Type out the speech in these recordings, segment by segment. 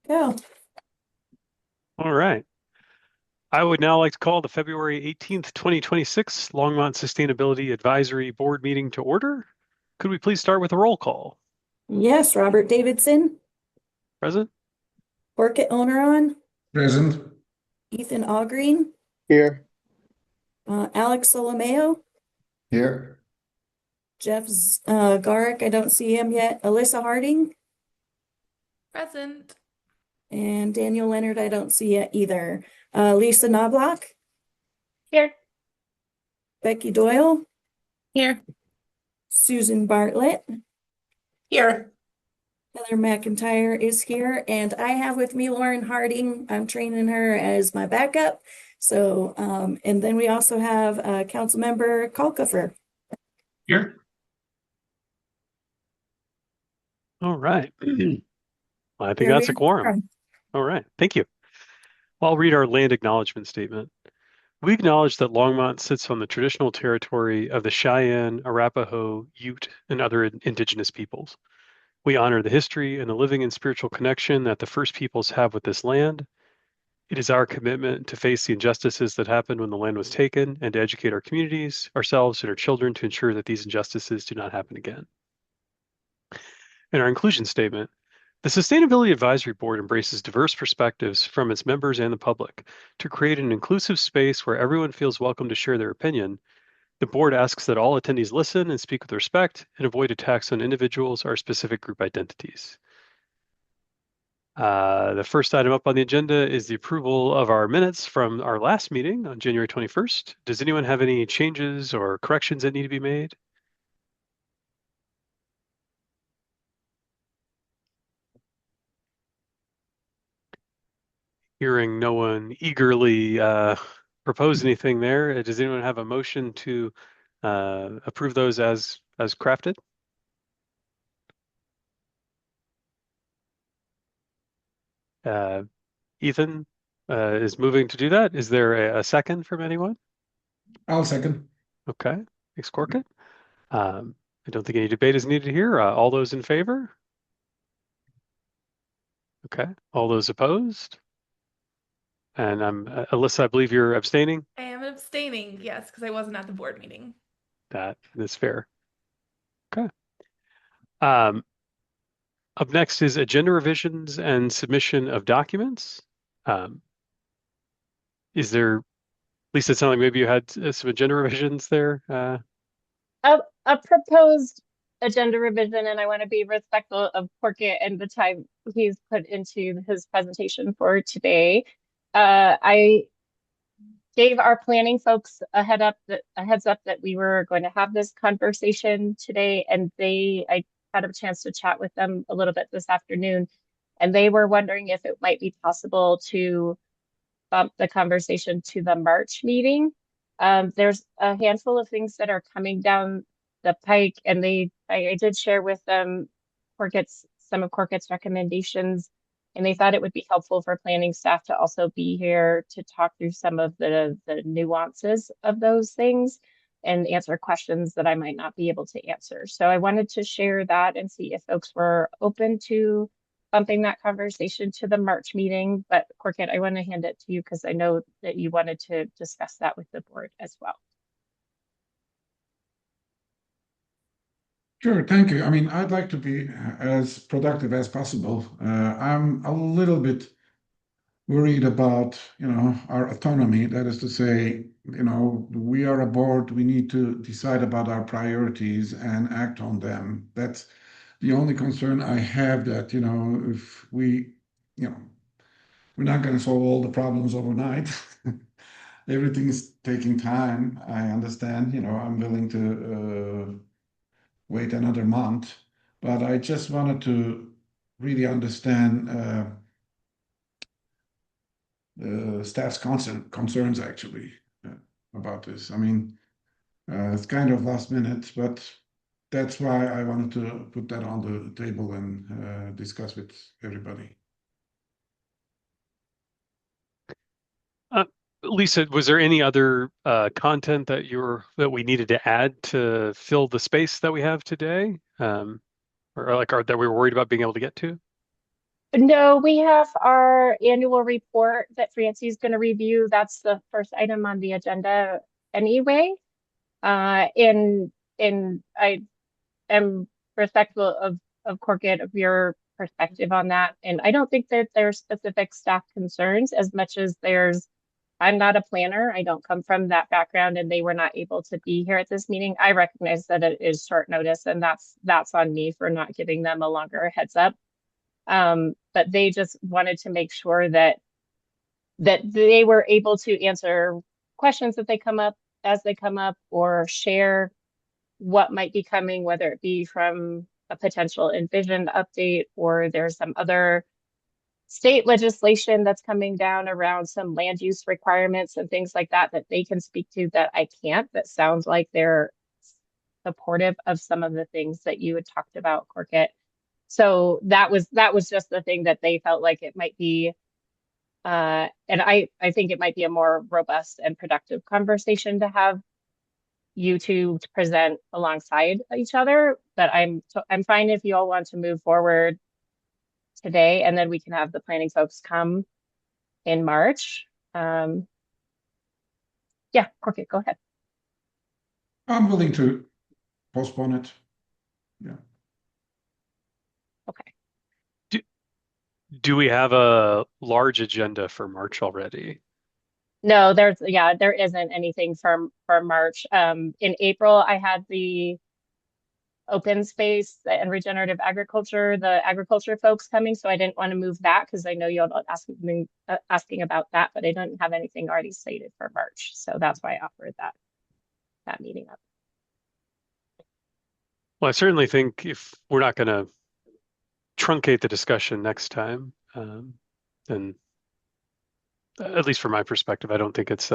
Go. All right. I would now like to call the February 18th, 2026 Longmont Sustainability Advisory Board meeting to order. Could we please start with a roll call? Yes, Robert Davidson, Present? Orchid owner on, Present. Ethan Algreen, Here. Alex Solomeo, Here. Garrick, I don't see him yet, Alyssa Harding, Present. and Daniel Leonard, I don't see yet either. Lisa Knobloch, Here. Becky Doyle, Here. Susan Bartlett, Here. Heather McIntyre is here, and I have with me Lauren Harding. I'm training her as my backup. So, and then we also have Council Member Kalkofer. Here. All right. I think Here we that's a have quorum. quorum. All right. Thank you. I'll read our land acknowledgement statement. We acknowledge that Longmont sits on the traditional territory of the Cheyenne, Arapaho, Ute, and other indigenous peoples. We honor the history and the living and spiritual connection that the First Peoples have with this land. It is our commitment to face the injustices that happened when the land was taken and to educate our communities, ourselves, and our children to ensure that these injustices do not happen again. In our inclusion statement, the Sustainability Advisory Board embraces diverse perspectives from its members and the public. To create an inclusive space where everyone feels welcome to share their opinion, the board asks that all attendees listen and speak with respect and avoid attacks on individuals or specific group identities. The first item up on the agenda is the approval of our minutes from our last meeting on January 21st. Does anyone have any changes or corrections that need to be made? Hearing no one eagerly propose anything there, does anyone have a motion to approve those as crafted? Uh, Ethan is moving to do that. Is there a second from anyone? I'll second. Okay, thanks, Corkit. I don't think any debate is needed here. All those in favor? Okay, all those opposed? And Alyssa, I believe you're abstaining. I am abstaining, yes, because I wasn't at the board meeting. That is fair. Okay. Um, Up next is agenda revisions and submission of documents. Um, is there, Lisa, it sounded like maybe you had some agenda revisions there. A proposed agenda revision, and I want to be respectful of Porkit and the time he's put into his presentation for today. I gave our planning folks a heads up that we were going to have this conversation today, and I had a chance to chat with them a little bit this afternoon, and they were wondering if it might be possible to bump the conversation to the March meeting. There's a handful of things that are coming down the pike, and I did share with them some of Corket's recommendations, and they thought it would be helpful for planning staff to also be here to talk through some of the nuances of those things and answer questions that I might not be able to answer. So I wanted to share that and see if folks were open to bumping that conversation to the March meeting. But Corkett, I want to hand it to you because I know that you wanted to discuss that with the board as well. Sure, thank you. I mean, I'd like to be as productive as possible. I'm a little bit worried about, our autonomy. That is to say, we are a board, we need to decide about our priorities and act on them. That's the only concern I have that, if you know, we're not going to solve all the problems overnight. Everything is taking time. I understand, I'm willing to wait another month, but I just wanted to really understand the staff's concerns actually about this. I mean, it's kind of last minute, but that's why I wanted to put that on the table and discuss with everybody. Uh, Lisa, was there any other content that we needed to add to fill the space that we have today? Or that we were worried about being able to get to? No, we have our annual report that Francie's going to review. That's the first item on the agenda anyway. And I am respectful of Corkit, of your perspective on that. And I don't think that there's specific staff concerns as much as I'm not a planner. I don't come from that background, and they were not able to be here at this meeting. I recognize that it is short notice, and that's on me for not giving them a longer heads up. But they just wanted to make sure that they were able to answer questions that they come up as they come up, or share what might be coming, whether it be from a potential envisioned update, or there's some other state legislation that's coming down around some land use requirements and things like that that they can speak to that I can't. That sounds like they're supportive of some of the things that you had talked about, Corkit. So that was just the thing that they felt like it might be, and I think it might be a more robust and productive conversation to have you two to present alongside each other. But I'm fine if you all want to move forward today, and then we can have the planning folks come in March. Yeah, Corkit, go ahead. I'm willing to postpone it. Yeah. Okay. Do we have a large agenda for March already? No, there isn't anything for March. In April, I had the open space and regenerative agriculture, the agriculture folks coming, so I didn't want to move that because I know you'll asking about that, but I didn't have anything already slated for March, so that's why I offered that meeting up. Well, I certainly think if we're not going to truncate the discussion next time, then at least from my perspective, I don't think it's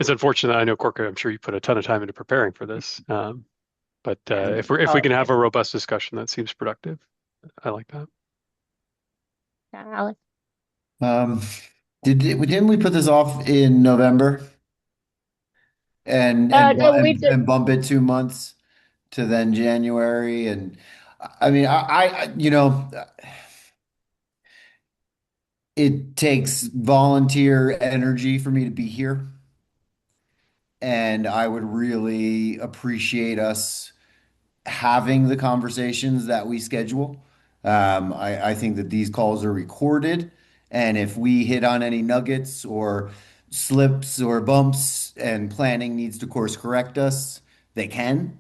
unfortunate. I know Corker, I'm sure you put a ton of time into preparing for this. But if we can have a robust discussion, that seems productive. I like that. Alex? Didn't we put this off in November and No, we did. and bump it 2 months to then January? And I mean, it takes volunteer energy for me to be here, and I would really appreciate us having the conversations that we schedule. I think that these calls are recorded, and if we hit on any nuggets or slips or bumps and planning needs to course correct us, they can.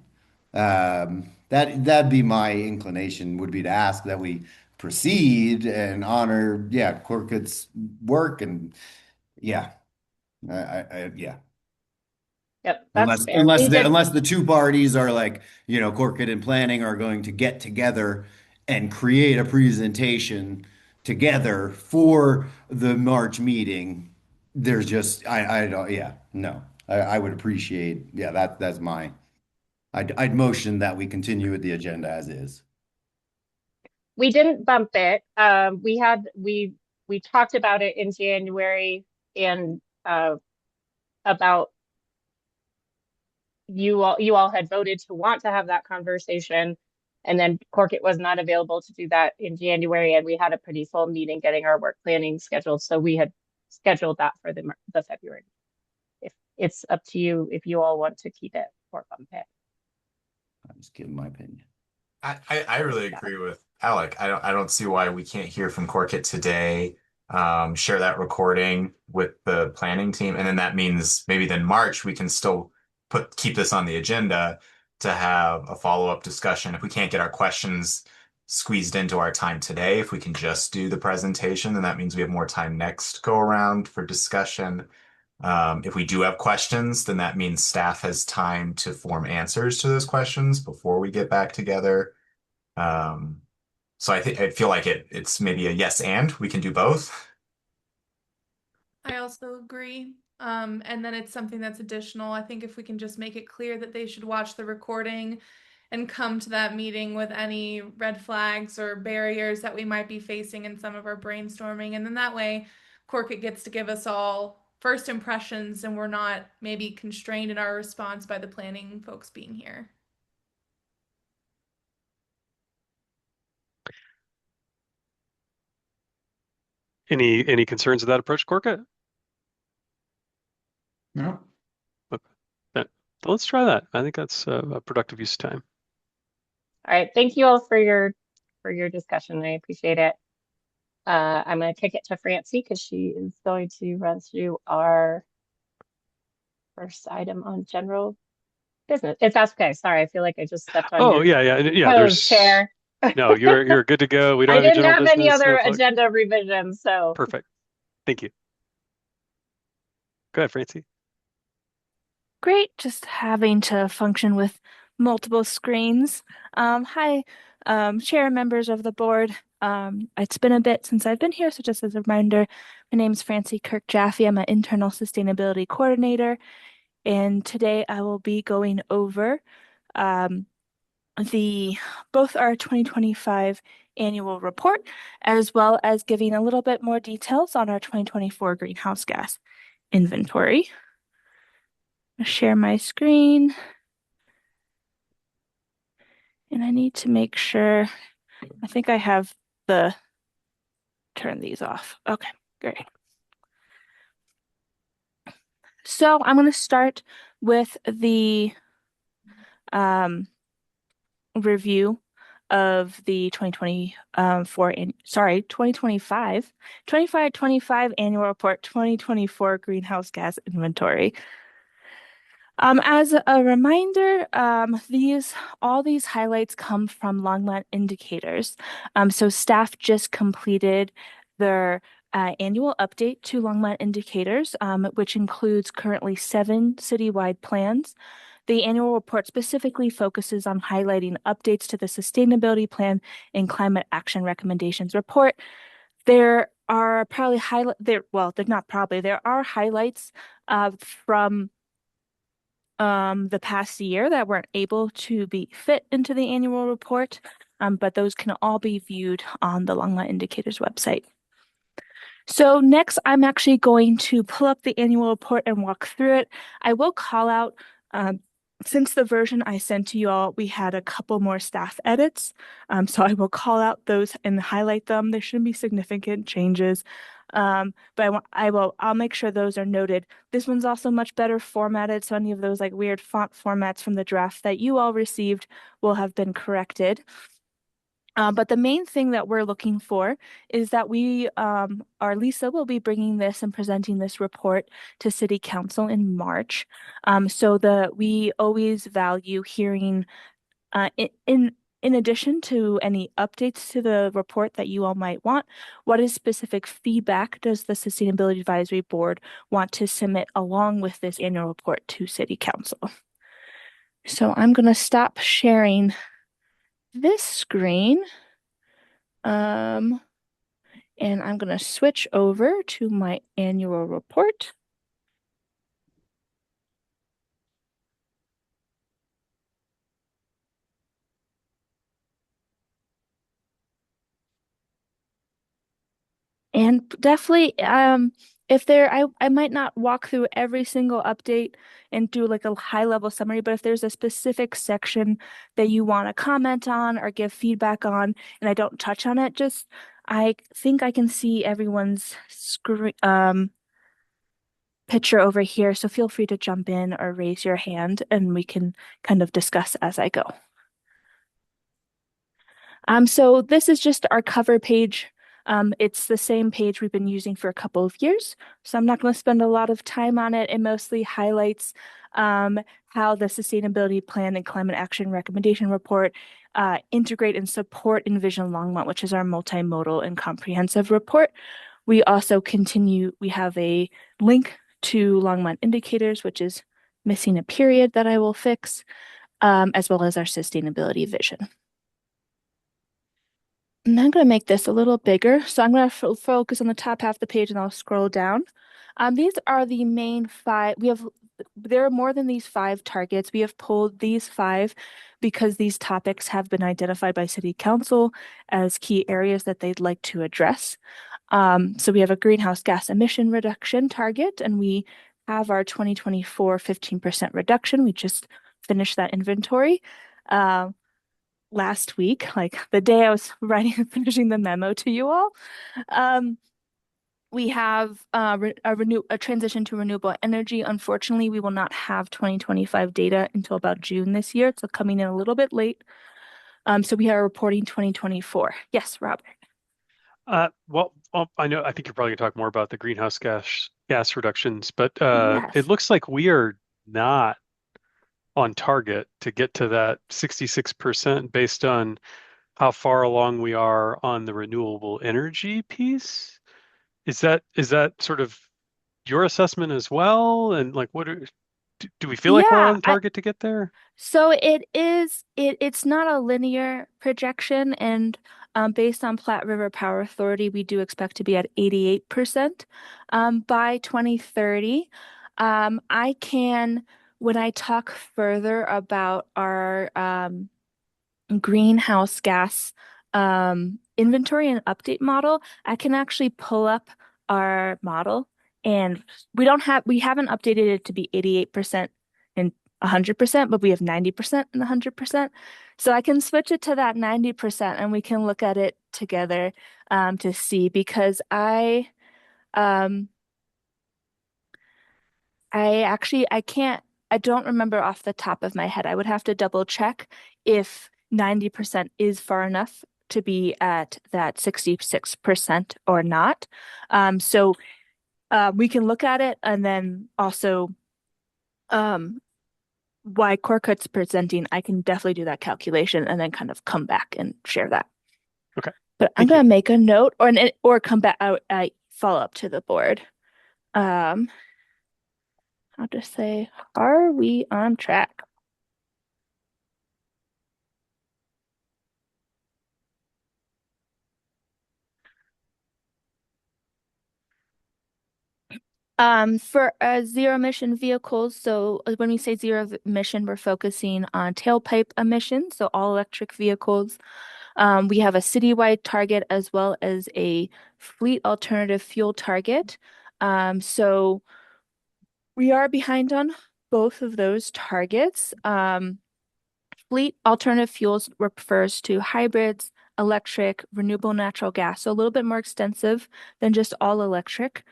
That'd be my inclination, would be to ask that we proceed and honor, yeah, Corcott's work, and yeah, yeah. Yep, that's fair. Unless the two parties are like, Corkit and planning are going to get together and create a presentation together for the March meeting. There's just I don't, yeah, no. I would appreciate, yeah, that's I'd motion that we continue with the agenda as is. We didn't bump it. We talked about it in January, and about you all had voted to want to have that conversation, and then Corkit was not available to do that in January, and we had a pretty full meeting getting our work planning scheduled, so we had scheduled that for the February. If it's up to you if you all want to keep it or bump it. I'm just giving my opinion. I really agree with Alec. I don't see why we can't hear from Corkit today, share that recording with the planning team, and then that means maybe then March we can still keep this on the agenda to have a follow-up discussion. If we can't get our questions squeezed into our time today, if we can just do the presentation, then that means we have more time next go around for discussion. If we do have questions, then that means staff has time to form answers to those questions before we get back together. So I feel like it's maybe a yes and we can do both. I also agree. And then it's something that's additional. I think if we can just make it clear that they should watch the recording and come to that meeting with any red flags or barriers that we might be facing in some of our brainstorming. And then that way, Corkit gets to give us all first impressions, and we're not maybe constrained in our response by the planning folks being here. Any concerns with that approach, Corkit? No? Okay. Yeah. So let's try that. I think that's a productive use of time. All right, thank you all for your discussion. I appreciate it. I'm going to kick it to Francie because she is going to run through our first item on general business. If that's okay. Sorry, I feel like I just stepped on Oh, your yeah. toes, Chair. No, you're good to go. We don't I have any didn't general have any business. No other plug. agenda revisions, so Perfect. Thank you. Go ahead, Francie. Great, just having to function with multiple screens. Hi, Chair and members of the board. It's been a bit since I've been here, so just as a reminder, my name is Francie Kirk Jaffe. I'm an internal sustainability coordinator, and today I will be going over um, both our 2025 annual report, as well as giving a little bit more details on our 2024 greenhouse gas inventory. I'll share my screen. And I need to make sure, I think I have turn these off. Okay, great. So I'm going to start with the review of the 2025 annual report, 2024 greenhouse gas inventory. As a reminder, all these highlights come from Longmont indicators. So staff just completed their annual update to Longmont indicators, which includes currently 7 citywide plans. The annual report specifically focuses on highlighting updates to the sustainability plan and climate action recommendations report. There are there are highlights from the past year that weren't able to be fit into the annual report, but those can all be viewed on the Longmont Indicators website. So next, I'm actually going to pull up the annual report and walk through it. I will call out, since the version I sent to you all, we had a couple more staff edits. So I will call out those and highlight them. There shouldn't be significant changes. But I'll make sure those are noted. This one's also much better formatted, so any of those like weird font formats from the draft that you all received will have been corrected. But the main thing that we're looking for is that our Lisa will be bringing this and presenting this report to City Council in March. So we always value hearing in addition to any updates to the report that you all might want, what is specific feedback does the Sustainability Advisory Board want to submit along with this annual report to City Council? So I'm going to stop sharing this screen. And I'm going to switch over to my annual report. And definitely, I might not walk through every single update and do like a high level summary, but if there's a specific section that you want to comment on or give feedback on, and I don't touch on it, I think I can see everyone's screen, picture over here. So feel free to jump in or raise your hand and we can kind of discuss as I go. So this is just our cover page. It's the same page we've been using for a couple of years, so I'm not going to spend a lot of time on it. It mostly highlights how the Sustainability Plan and Climate Action Recommendation Report integrate and support Envision Longmont, which is our multimodal and comprehensive report. We have a link to Longmont Indicators, which is missing a period that I will fix, as well as our sustainability vision. And I'm going to make this a little bigger. So I'm going to focus on the top half of the page and I'll scroll down. These are the main 5. There are more than these 5 targets. We have pulled these 5 because these topics have been identified by City Council as key areas that they'd like to address. So we have a greenhouse gas emission reduction target, and we have our 2024 15% reduction. We just finished that inventory. Last week, like the day I was finishing the memo to you all. We have a transition to renewable energy. Unfortunately, we will not have 2025 data until about June this year. So coming in a little bit late. So we are reporting 2024. Yes, Robert. I think you're probably gonna talk more about the greenhouse gas reductions, but Yes. it looks like we are not on target to get to that 66% based on how far along we are on the renewable energy piece. Is that sort of your assessment as well? And like, do we feel like we're Yeah, on target to get there? so it's not a linear projection, and based on Platte River Power Authority, we do expect to be at 88% by 2030. I can, when I talk further about our greenhouse gas inventory and update model, I can actually pull up our model, and we haven't updated it to be 88% and 100%, but we have 90% and 100%. So I can switch it to that 90% and we can look at it together to see, because um I don't remember off the top of my head. I would have to double check if 90% is far enough to be at that 66% or not. So we can look at it, and then also um, why Corcut's presenting, I can definitely do that calculation and then kind of come back and share that. Okay, But I'm thank you. gonna make a note or come back. I follow up to the board. Um, I'll just say, are we on track? For zero emission vehicles, so when we say zero emission, we're focusing on tailpipe emissions, so all electric vehicles. We have a citywide target as well as a fleet alternative fuel target. So we are behind on both of those targets. Fleet alternative fuels refers to hybrids, electric, renewable natural gas, so a little bit more extensive than just all electric.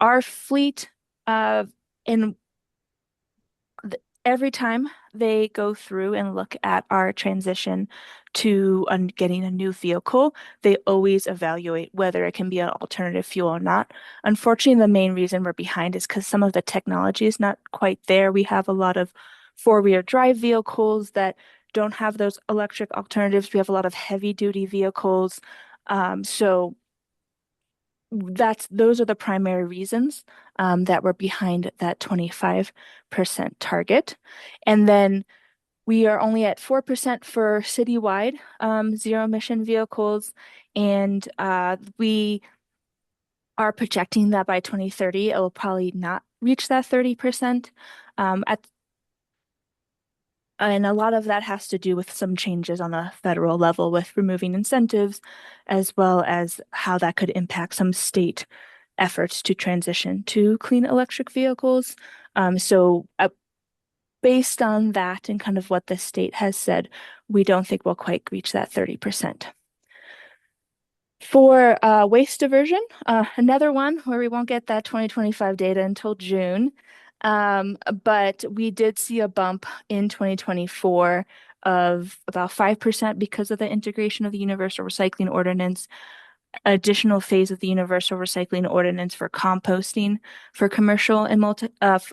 Our fleet, in every time they go through and look at our transition to getting a new vehicle, they always evaluate whether it can be an alternative fuel or not. Unfortunately, the main reason we're behind is because some of the technology is not quite there. We have a lot of four-wheel drive vehicles that don't have those electric alternatives. We have a lot of heavy-duty vehicles. So those are the primary reasons that we're behind that 25% target. And then we are only at 4% for citywide zero emission vehicles. And we are projecting that by 2030, it will probably not reach that 30%. And a lot of that has to do with some changes on the federal level with removing incentives, as well as how that could impact some state efforts to transition to clean electric vehicles. So based on that and kind of what the state has said, we don't think we'll quite reach that 30%. For waste diversion, another one where we won't get that 2025 data until June. But we did see a bump in 2024 of about 5% because of the integration of the Universal Recycling Ordinance, additional phase of the Universal Recycling Ordinance for composting for commercial and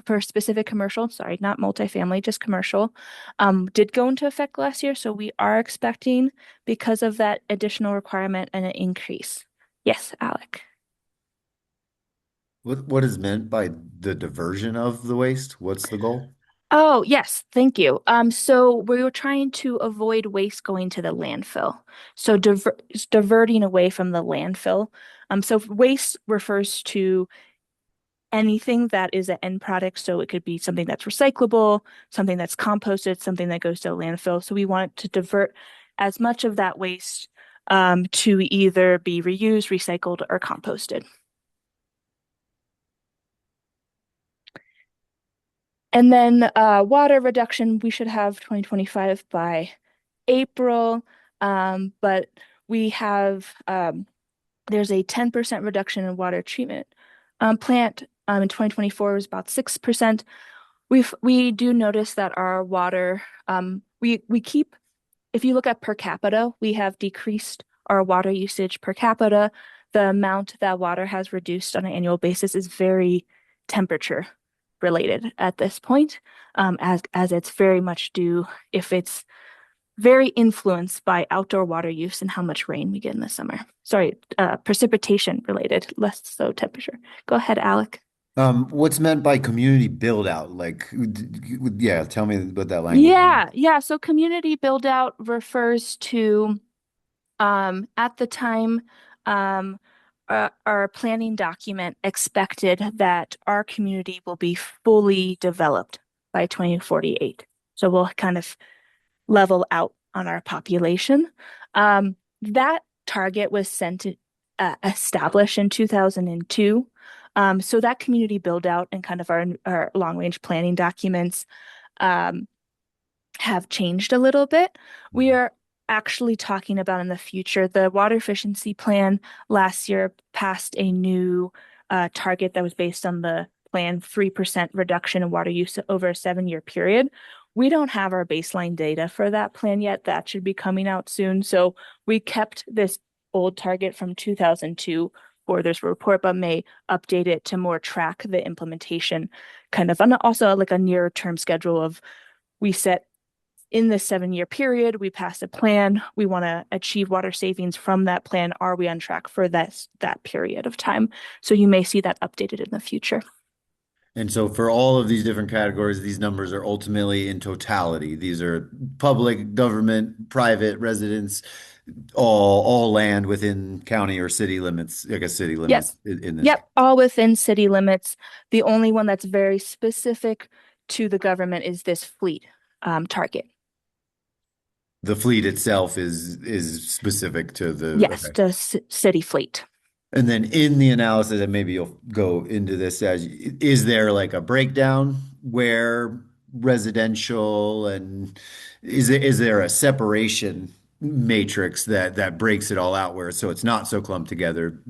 for specific commercial, sorry, not multifamily, just commercial, did go into effect last year. So we are expecting, because of that additional requirement, an increase. Yes, Alec. What is meant by the diversion of the waste? What's the goal? Oh, yes, thank you. So we were trying to avoid waste going to the landfill. So diverting away from the landfill. So waste refers to anything that is an end product. So it could be something that's recyclable, something that's composted, something that goes to a landfill. So we want to divert as much of that waste to either be reused, recycled, or composted. And then water reduction, we should have 2025 by April, but we have there's a 10% reduction in water treatment plant. In 2024 was about 6%. We do notice that our water, we keep, if you look at per capita, we have decreased our water usage per capita. The amount that water has reduced on an annual basis is very temperature related at this point, as it's very much due, if it's very influenced by outdoor water use and how much rain we get in the summer. Sorry, precipitation related, less so temperature. Go ahead, Alec. What's meant by community build out? Like, yeah, tell me what that language means. Yeah. So community build out refers to at the time our planning document expected that our community will be fully developed by 2048. So we'll kind of level out on our population. That target was established in 2002. So that community build out and kind of our long range planning documents have changed a little bit. We are actually talking about in the future. The water efficiency plan last year passed a new target that was based on the plan 3% reduction in water use over a 7-year period. We don't have our baseline data for that plan yet. That should be coming out soon. So we kept this old target from 2002 for this report, but may update it to more track the implementation kind of, and also like a nearer term schedule of we set in this 7-year period, we passed a plan. We want to achieve water savings from that plan. Are we on track for that period of time? So you may see that updated in the future. And so for all of these different categories, these numbers are ultimately in totality. These are public, government, private, residents, all land within county or city limits, I guess city limits in this. Yep, all within city limits. The only one that's very specific to the government is this fleet target. The fleet itself is specific to the Yes, okay. the city fleet. And then in the analysis, and maybe you'll go into this as, is there like a breakdown where residential and is there a separation matrix that breaks it all out where so it's not so clumped together?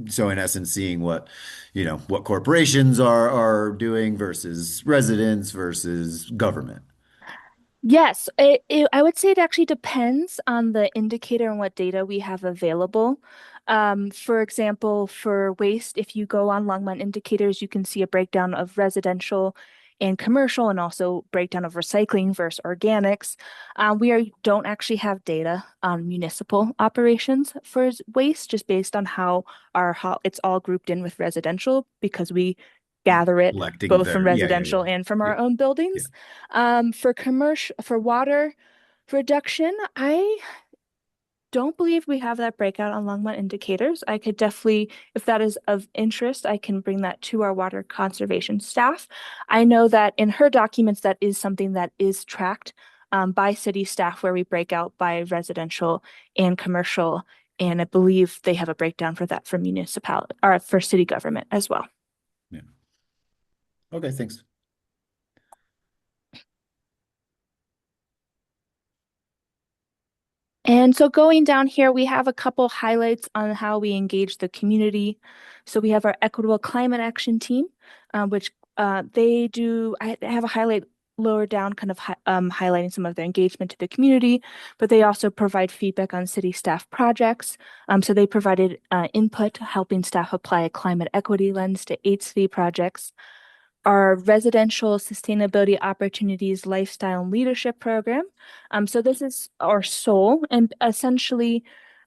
So in essence, seeing what, what corporations are doing versus residents versus government. Yes, I would say it actually depends on the indicator and what data we have available. For example, for waste, if you go on Longmont indicators, you can see a breakdown of residential and commercial and also breakdown of recycling versus organics. Don't actually have data on municipal operations for waste, just based on how it's all grouped in with residential because we gather it Collecting both from there. residential and from our own buildings. For water reduction, I don't believe we have that breakout on Longmont indicators. I could definitely, if that is of interest, I can bring that to our water conservation staff. I know that in her documents, that is something that is tracked by city staff where we break out by residential and commercial. And I believe they have a breakdown for that for municipality or for city government as well. Yeah. Okay, thanks. And so going down here, we have a couple highlights on how we engage the community. So we have our Equitable Climate Action Team, which they do. I have a highlight lower down, kind of highlighting some of their engagement to the community, but they also provide feedback on city staff projects. So they provided input, helping staff apply a climate equity lens to 8 city projects. Our residential sustainability opportunities lifestyle and leadership program. So this is our soul, and essentially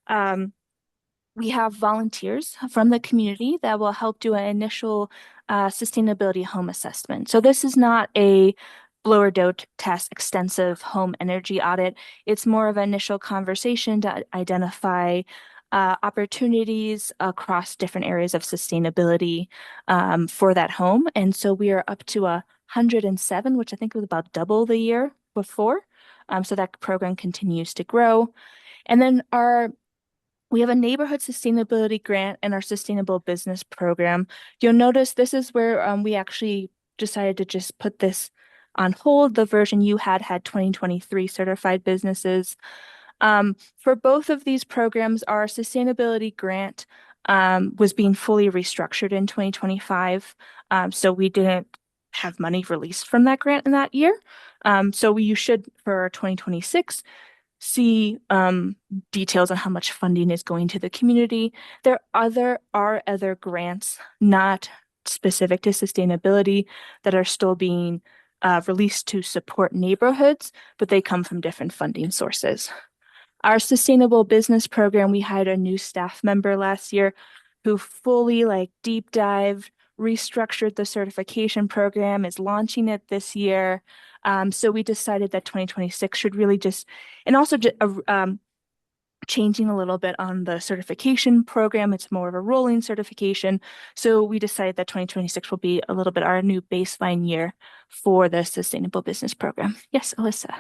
we have volunteers from the community that will help do an initial sustainability home assessment. So this is not a blower dope test extensive home energy audit. It's more of an initial conversation to identify opportunities across different areas of sustainability for that home. And so we are up to 107, which I think was about double the year before. So that program continues to grow. And then we have a neighborhood sustainability grant and our sustainable business program. You'll notice this is where we actually decided to just put this on hold. The version you had 2023 certified businesses. For both of these programs, our sustainability grant was being fully restructured in 2025. So we didn't have money released from that grant in that year. So you should, for 2026, see details on how much funding is going to the community. There are other grants not specific to sustainability that are still being released to support neighborhoods, but they come from different funding sources. Our sustainable business program, we hired a new staff member last year who fully deep dive restructured the certification program, is launching it this year. So we decided that 2026 should really and also changing a little bit on the certification program. It's more of a rolling certification. So we decided that 2026 will be a little bit our new baseline year for the sustainable business program. Yes, Alyssa.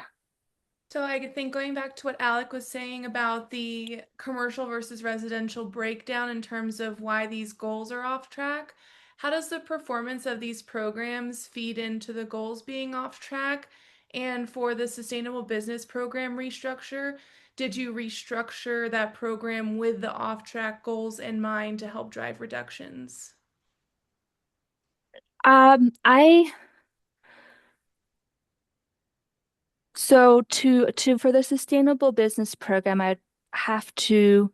So I think going back to what Alec was saying about the commercial versus residential breakdown in terms of why these goals are off track, how does the performance of these programs feed into the goals being off track? And for the sustainable business program restructure, did you restructure that program with the off track goals in mind to help drive reductions? So for the sustainable business program, I'd have to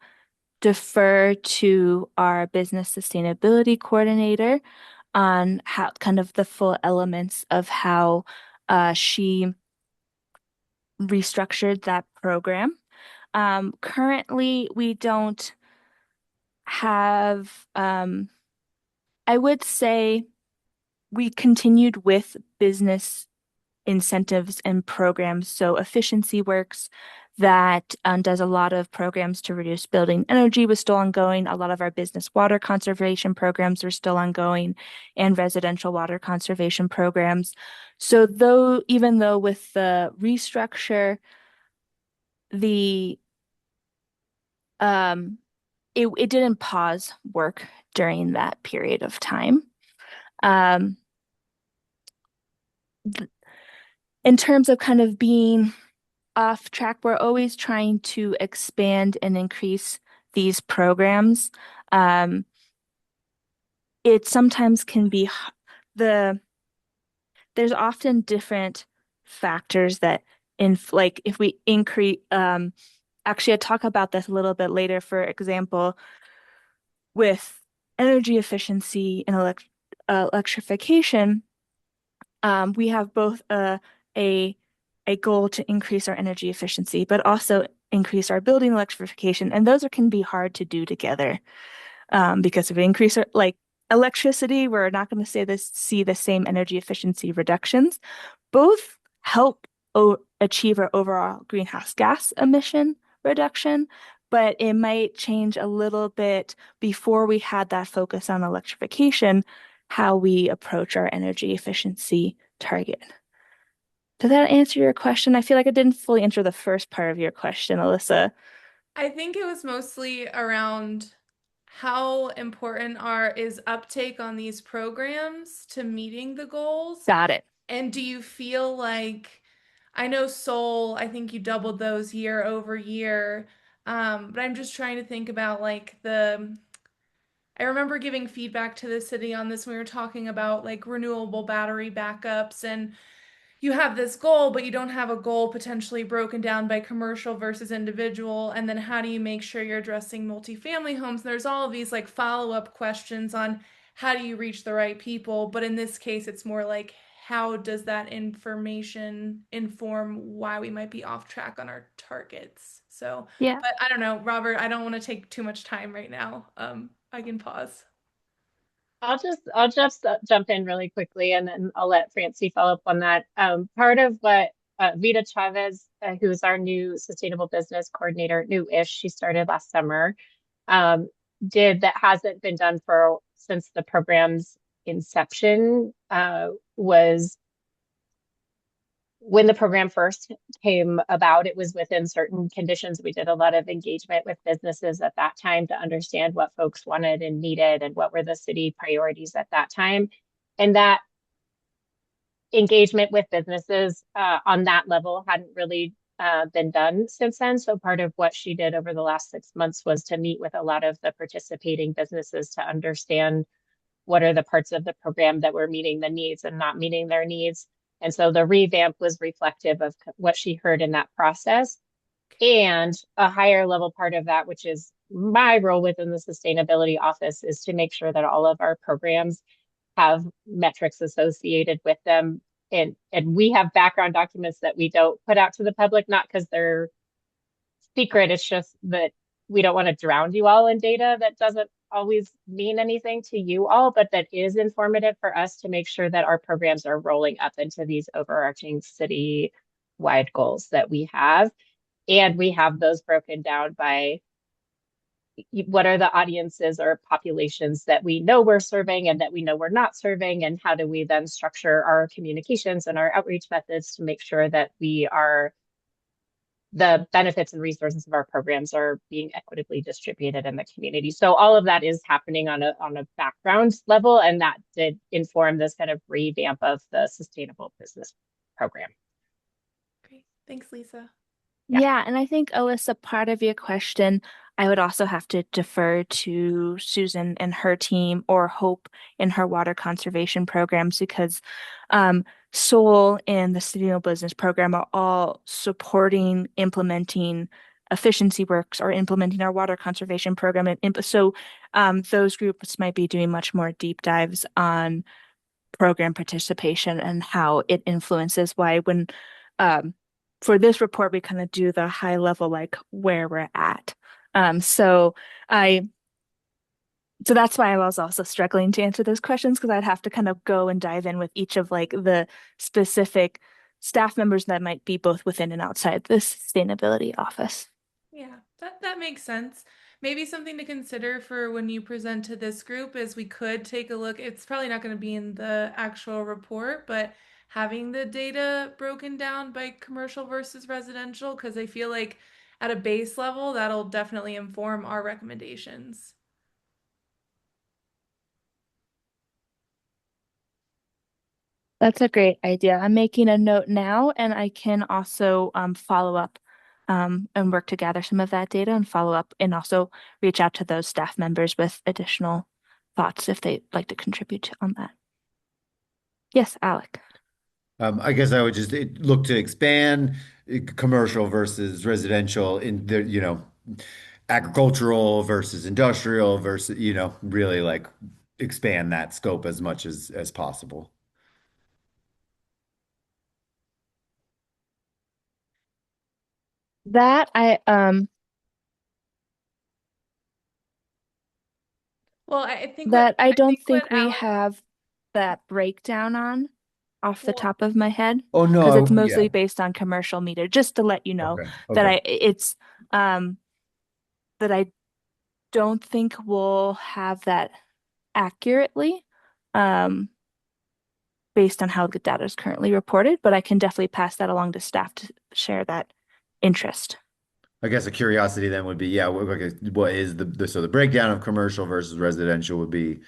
defer to our business sustainability coordinator on how kind of the full elements of how she restructured that program. Currently, we don't have, I would say we continued with business incentives and programs. So Efficiency Works that does a lot of programs to reduce building energy was still ongoing. A lot of our business water conservation programs were still ongoing and residential water conservation programs. So even though with the restructure, the it didn't pause work during that period of time. In terms of kind of being off track, we're always trying to expand and increase these programs. It sometimes can be there's often different factors that if we increase actually I talk about this a little bit later. For example, with energy efficiency and electrification, we have both a goal to increase our energy efficiency, but also increase our building electrification, and those can be hard to do together because if we increase our electricity, we're not going to see the same energy efficiency reductions. Both help achieve our overall greenhouse gas emission reduction, but it might change a little bit before we had that focus on electrification, how we approach our energy efficiency target. Did that answer your question? I feel like I didn't fully answer the first part of your question, Alyssa. I think it was mostly around how important is uptake on these programs to meeting the goals. Got it. And do you feel like, I know Seoul, I think you doubled those year over year, but I'm just trying to think about I remember giving feedback to the city on this when we were talking about renewable battery backups, and you have this goal, but you don't have a goal potentially broken down by commercial versus individual. And then how do you make sure you're addressing multifamily homes? And there's all of these follow-up questions on how do you reach the right people? But in this case, it's more how does that information inform why we might be off track on our targets? So, Yeah. but I don't know, Robert, I don't want to take too much time right now. I can pause. I'll just jump in really quickly, and then I'll let Francie follow up on that. Part of what Vita Chavez, who's our new sustainable business coordinator, new-ish, she started last summer, did that hasn't been done since the program's inception, was when the program first came about, it was within certain conditions. We did a lot of engagement with businesses at that time to understand what folks wanted and needed and what were the city priorities at that time. And that engagement with businesses on that level hadn't really been done since then. So part of what she did over the last 6 months was to meet with a lot of the participating businesses to understand what are the parts of the program that were meeting the needs and not meeting their needs. And so the revamp was reflective of what she heard in that process. And a higher level part of that, which is my role within the sustainability office, is to make sure that all of our programs have metrics associated with them. And we have background documents that we don't put out to the public, not because they're secret. It's just that we don't want to drown you all in data that doesn't always mean anything to you all, but that is informative for us to make sure that our programs are rolling up into these overarching city-wide goals that we have. And we have those broken down by what are the audiences or populations that we know we're serving and that we know we're not serving, and how do we then structure our communications and our outreach methods to make sure that the benefits and resources of our programs are being equitably distributed in the community. So all of that is happening on a background level, and that did inform this kind of revamp of the sustainable business program. Great. Thanks, Lisa. Yeah, and I think, Alyssa, part of your question, I would also have to defer to Susan and her team, or Hope in her water conservation programs, because Soul and the Sustainable Business Program are all supporting implementing efficiency works or implementing our water conservation program. And so those groups might be doing much more deep dives on program participation and how it influences why when for this report we kind of do the high level, like where we're at. So that's why I was also struggling to answer those questions, because I'd have to kind of go and dive in with each of like the specific staff members that might be both within and outside the sustainability office. Yeah, that makes sense. Maybe something to consider for when you present to this group is we could take a look. It's probably not going to be in the actual report, but having the data broken down by commercial versus residential, because I feel like at a base level, that'll definitely inform our recommendations. That's a great idea. I'm making a note now, and I can also follow up and work to gather some of that data and follow up, and also reach out to those staff members with additional thoughts if they'd like to contribute on that. Yes, Alec. I guess I would just look to expand commercial versus residential in the, agricultural versus industrial versus, really like expand that scope as much as possible. That Well, I think that I I don't think think what we Alex, have that breakdown on off the well, top of my head, Oh because it's no, yeah. mostly based on commercial meter, just to let you know Okay. that Okay. it's that I don't think we'll have that accurately based on how the data is currently reported, but I can definitely pass that along to staff to share that interest. I guess a curiosity then would be, yeah, okay, what is so the breakdown of commercial versus residential would be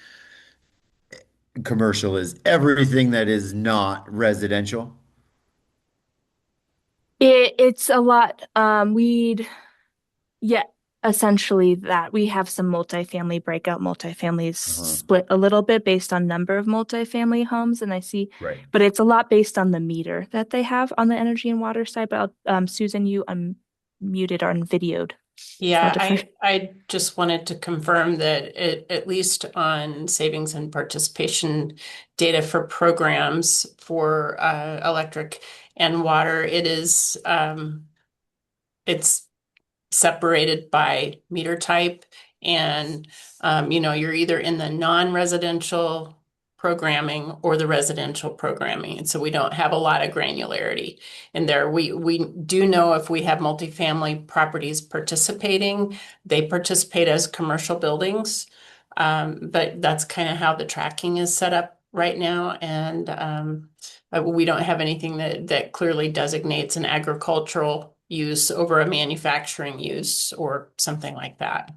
commercial is everything that is not residential. It's a lot. Yeah, essentially that we have some multifamily breakout. Multifamilies Uh-huh. split a little bit based on number of multifamily homes, and I see, Right. but it's a lot based on the meter that they have on the energy and water side. But Susan, you unmuted or unvideoed. So I'll Yeah, defer. I just wanted to confirm that at least on savings and participation data for programs for electric and water, it's separated by meter type, and you're either in the non-residential programming or the residential programming, and so we don't have a lot of granularity in there. We do know if we have multifamily properties participating, they participate as commercial buildings, but that's kind of how the tracking is set up right now, and we don't have anything that clearly designates an agricultural use over a manufacturing use or something like that.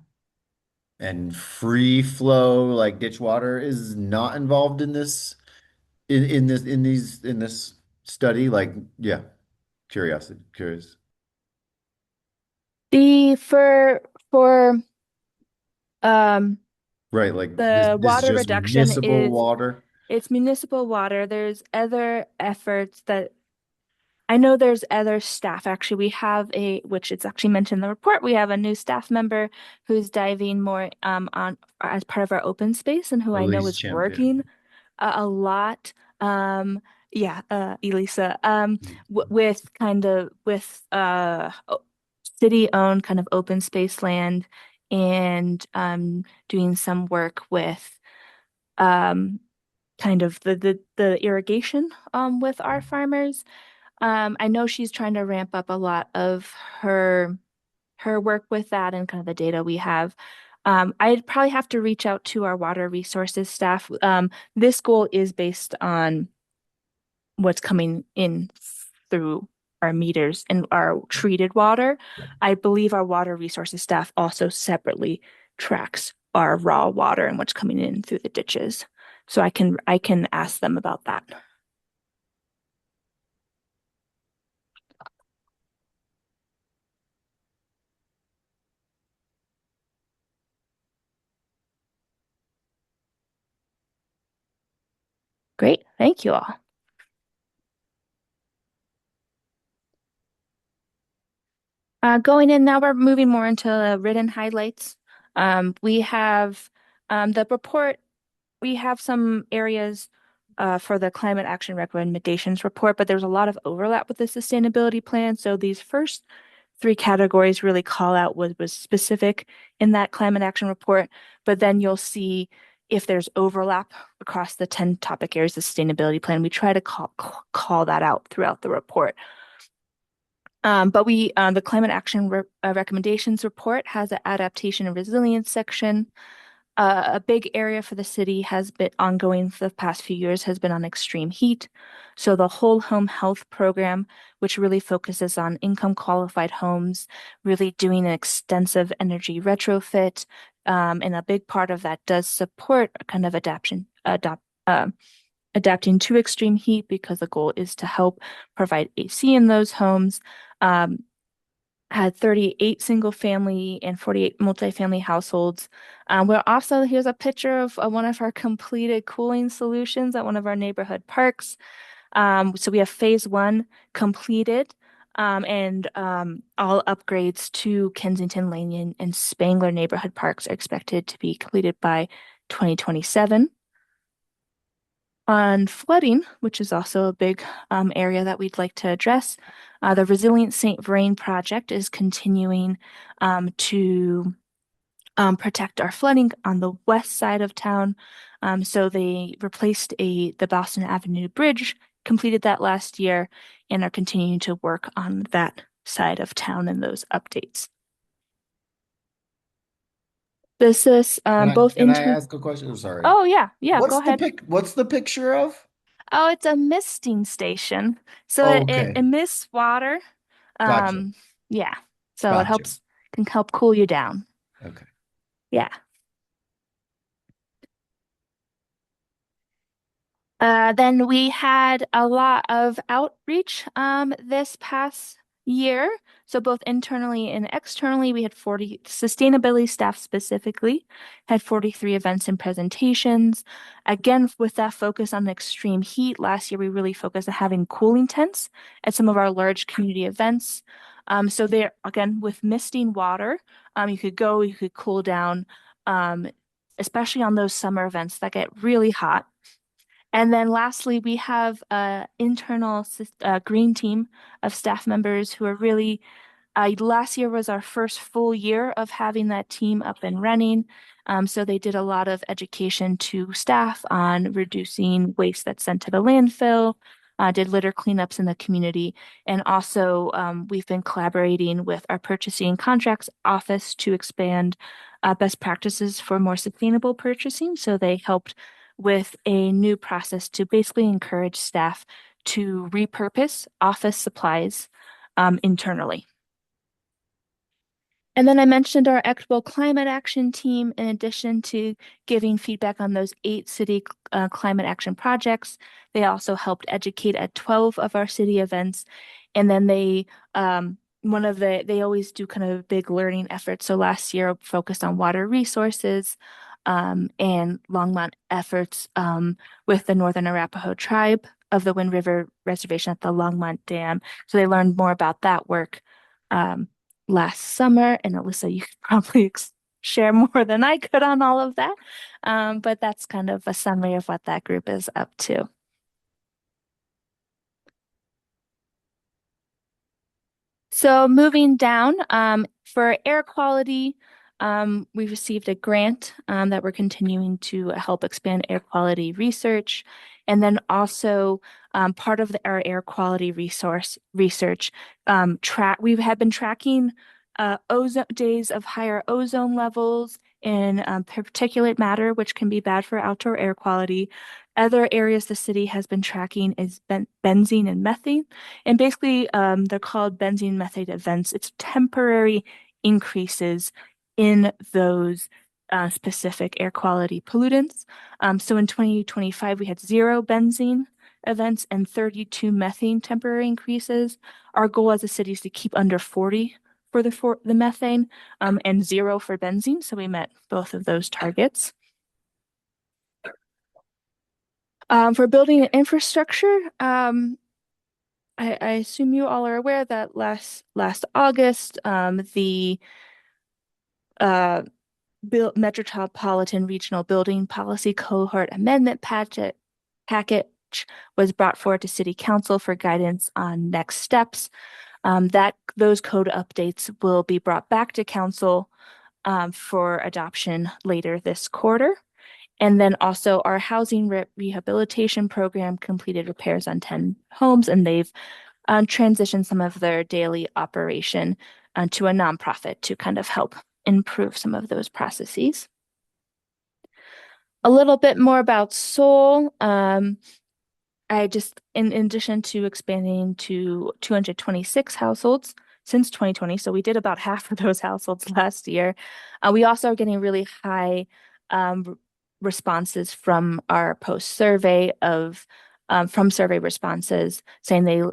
And free flow, like ditch water, is not involved in this in this study. Like, yeah, curious. For um Right, like the this is water just reduction municipal is water. it's municipal water. There's other efforts that I know there's other staff. Actually, we have which it's actually mentioned in the report, we have a new staff member who's diving more on as part of our open space and who I know Elise is working Champion. a lot. Yeah, Elisa, with city-owned kind of open space land and doing some work with um kind of the irrigation with our farmers. I know she's trying to ramp up a lot of her work with that and kind of the data we have. I'd probably have to reach out to our water resources staff. This goal is based on what's coming in through our meters and our treated water. I believe our water resources staff also separately tracks our raw water and what's coming in through the ditches. So I can ask them about that. Great. Thank you all. Going in now, we're moving more into written highlights. We have the report. We have some areas for the climate action recommendations report, but there's a lot of overlap with the sustainability plan. So these first three categories really call out what was specific in that climate action report, but then you'll see if there's overlap across the 10 topic areas of sustainability plan. We try to call that out throughout the report. But the climate action recommendations report has an adaptation and resilience section. A big area for the city has been ongoing for the past few years has been on extreme heat. So the whole home health program, which really focuses on income qualified homes, really doing an extensive energy retrofit. And a big part of that does support a kind of adapting to extreme heat because the goal is to help provide AC in those homes. Had 38 single family and 48 multifamily households. We're also, here's a picture of one of our completed cooling solutions at one of our neighborhood parks. So we have phase one completed, and all upgrades to Kensington Lane and Spangler neighborhood parks are expected to be completed by 2027. On flooding, which is also a big area that we'd like to address, the Resilient St. Vrain project is continuing to protect our flooding on the west side of town. So they replaced the Boston Avenue Bridge, completed that last year, and are continuing to work on that side of town and those updates. This is both Can I inter. ask a question? I'm sorry. Oh yeah, go What's the ahead. what's the picture of? Oh, it's a misting station. So it Okay. emits water. Gotcha. Yeah. So it Gotcha. can help cool you down. Okay. Yeah. Then we had a lot of outreach this past year. So both internally and externally, we had 40 sustainability staff specifically had 43 events and presentations. Again, with that focus on extreme heat, last year we really focused on having cooling tents at some of our large community events. So there, again, with misting water, you could cool down, especially on those summer events that get really hot. And then lastly, we have an internal green team of staff members who are really, last year was our first full year of having that team up and running. So they did a lot of education to staff on reducing waste that's sent to the landfill, did litter cleanups in the community. And also, we've been collaborating with our purchasing contracts office to expand best practices for more sustainable purchasing. So they helped with a new process to basically encourage staff to repurpose office supplies internally. And then I mentioned our equitable climate action team, in addition to giving feedback on those 8 city climate action projects. They also helped educate at 12 of our city events. And then they they always do kind of big learning efforts. So last year focused on water resources, and Longmont efforts with the Northern Arapaho tribe of the Wind River Reservation at the Longmont Dam. So they learned more about that work um, last summer. And Alyssa, you could probably share more than I could on all of that. But that's kind of a summary of what that group is up to. So moving down, for air quality, we received a grant that we're continuing to help expand air quality research. And then also part of our air quality research, we have been tracking ozone days of higher ozone levels in particulate matter, which can be bad for outdoor air quality. Other areas the city has been tracking is benzene and methane. And basically, they're called benzene methane events. It's temporary increases in those specific air quality pollutants. So in 2025, we had 0 benzene events and 32 methane temporary increases. Our goal as a city is to keep under 40 for the methane and 0 for benzene. So we met both of those targets. For building and infrastructure, I assume you all are aware that last August, the Metropolitan Regional Building Policy Cohort Amendment package was brought forward to City Council for guidance on next steps. Those code updates will be brought back to Council for adoption later this quarter. And then also our housing rehabilitation program completed repairs on 10 homes, and they've transitioned some of their daily operation to a nonprofit to kind of help improve some of those processes. A little bit more about Soul. I just, in addition to expanding to 226 households since 2020, so we did about half of those households last year. We also are getting really high responses from our post-survey from survey responses saying they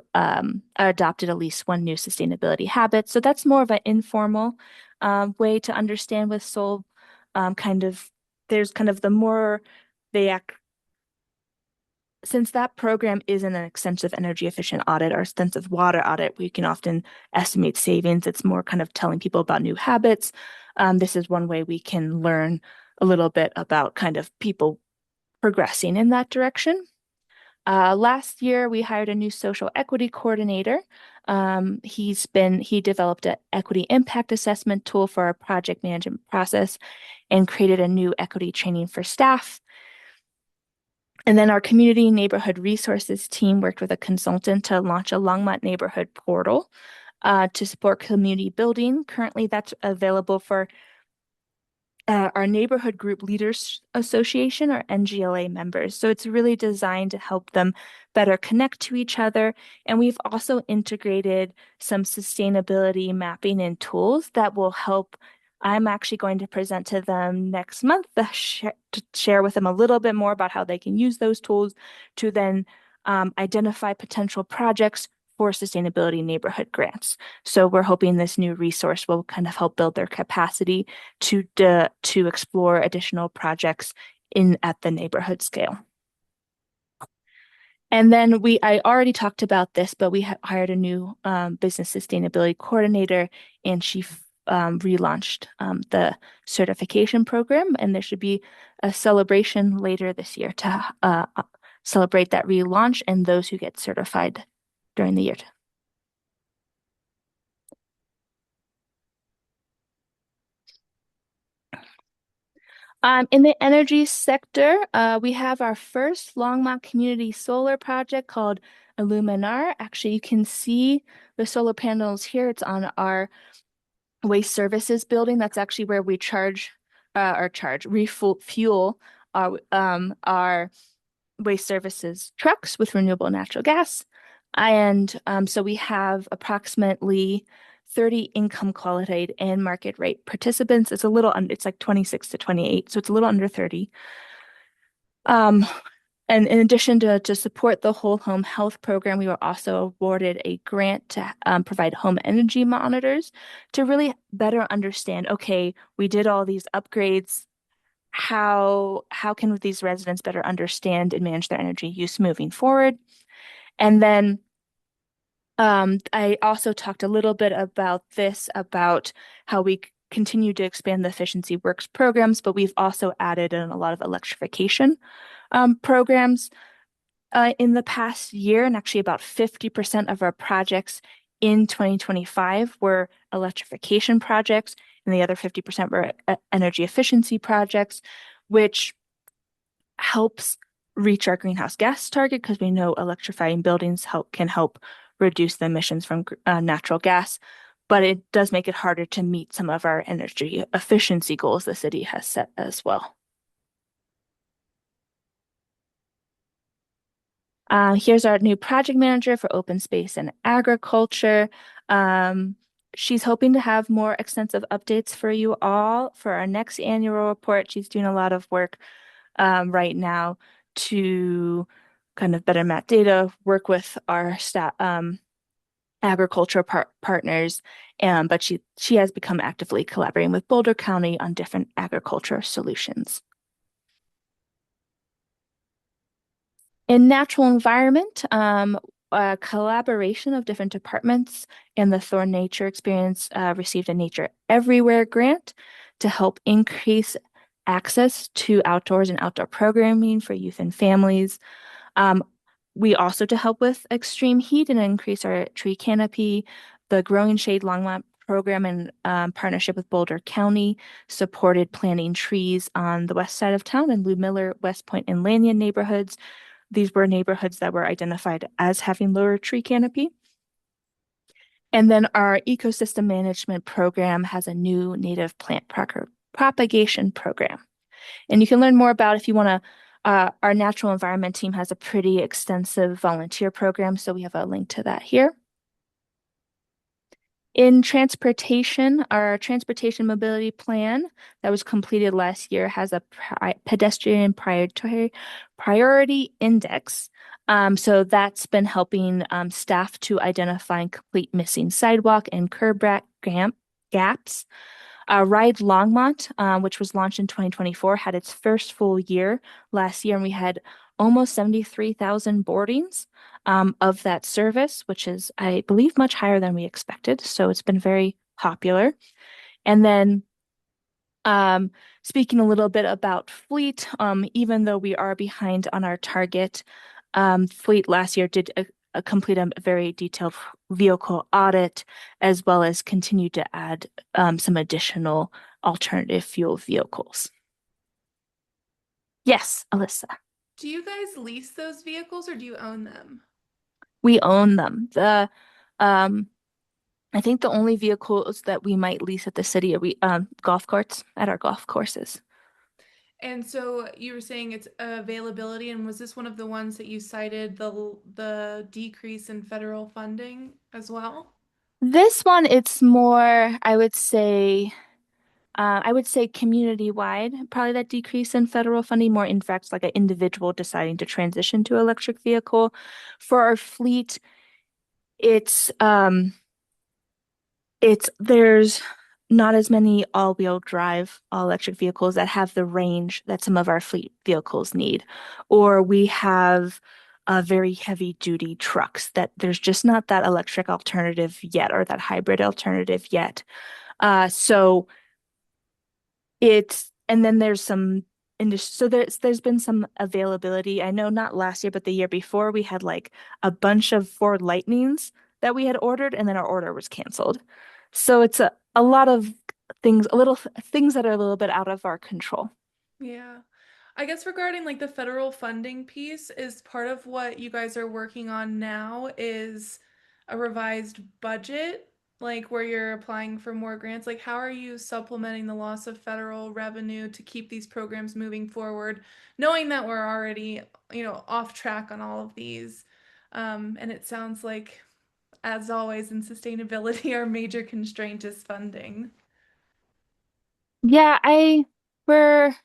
adopted at least one new sustainability habit. So that's more of an informal way to understand with Soul. There's kind of the more they act. Since that program isn't an extensive energy efficient audit or extensive water audit, we can often estimate savings. It's more kind of telling people about new habits. This is one way we can learn a little bit about kind of people progressing in that direction. Last year, we hired a new social equity coordinator. He developed an equity impact assessment tool for our project management process and created a new equity training for staff. And then our community neighborhood resources team worked with a consultant to launch a Longmont neighborhood portal to support community building. Currently, that's available for our Neighborhood Group Leaders Association, or NGLA members. So it's really designed to help them better connect to each other. And we've also integrated some sustainability mapping and tools that will help. I'm actually going to present to them next month to share with them a little bit more about how they can use those tools to then identify potential projects for sustainability neighborhood grants. So we're hoping this new resource will kind of help build their capacity to explore additional projects at the neighborhood scale. And then I already talked about this, but we hired a new business sustainability coordinator, and she relaunched the certification program, and there should be a celebration later this year to celebrate that relaunch and those who get certified during the year. In the energy sector, we have our first Longmont community solar project called Illuminar. Actually, you can see the solar panels here. It's on our waste services building. That's actually where we refuel our waste services trucks with renewable natural gas. And so we have approximately 30 income qualified and market rate participants. It's like 26 to 28, so it's a little under 30. And in addition to support the whole home health program, we were also awarded a grant to provide home energy monitors to really better understand, okay, we did all these upgrades. How can these residents better understand and manage their energy use moving forward? And then I also talked a little bit about how we continue to expand the Efficiency Works programs, but we've also added in a lot of electrification programs in the past year, and actually about 50% of our projects in 2025 were electrification projects, and the other 50% were energy efficiency projects, which helps reach our greenhouse gas target because we know electrifying buildings can help reduce the emissions from natural gas, but it does make it harder to meet some of our energy efficiency goals the city has set as well. Here's our new project manager for open space and agriculture. She's hoping to have more extensive updates for you all for our next annual report. She's doing a lot of work right now to kind of better map data, work with our staff, agriculture partners, but she has become actively collaborating with Boulder County on different agriculture solutions. In natural environment, a collaboration of different departments and the Thorn Nature Experience received a Nature Everywhere grant to help increase access to outdoors and outdoor programming for youth and families. We also, to help with extreme heat and increase our tree canopy, the Growing Shade Longmont program in partnership with Boulder County supported planting trees on the west side of town in Lou Miller, West Point, and Lanyon neighborhoods. These were neighborhoods that were identified as having lower tree canopy. And then our ecosystem management program has a new native plant propagation program. And you can learn more about if you want to. Our natural environment team has a pretty extensive volunteer program, so we have a link to that here. In transportation, our transportation mobility plan that was completed last year has a pedestrian priority index. So that's been helping staff to identify and complete missing sidewalk and curb gaps. Ride Longmont, which was launched in 2024, had its first full year last year, and we had almost 73,000 boardings of that service, which is, I believe, much higher than we expected. So it's been very popular. And then speaking a little bit about fleet, even though we are behind on our target, fleet last year did complete a very detailed vehicle audit, as well as continue to add some additional alternative fuel vehicles. Yes, Alyssa. Do you guys lease those vehicles or do you own them? We own them. I think the only vehicles that we might lease at the city are golf carts at our golf courses. And so you were saying it's availability, and was this one of the ones that you cited the decrease in federal funding as well? This one, it's more, I would say community-wide, probably that decrease in federal funding, more in fact, like an individual deciding to transition to electric vehicle. For our fleet, there's not as many all-wheel drive, all-electric vehicles that have the range that some of our fleet vehicles need. Or we have very heavy-duty trucks that there's just not that electric alternative yet or that hybrid alternative yet. So and then there's there's been some availability. I know not last year, but the year before we had like a bunch of Ford Lightnings that we had ordered, and then our order was canceled. So it's a lot of things, things that are a little bit out of our control. Yeah. I guess regarding like the federal funding piece, is part of what you guys are working on now is a revised budget, like where you're applying for more grants? Like, how are you supplementing the loss of federal revenue to keep these programs moving forward, knowing that we're already, off track on all of these? And it sounds like, as always in sustainability, our major constraint is funding. Yeah, for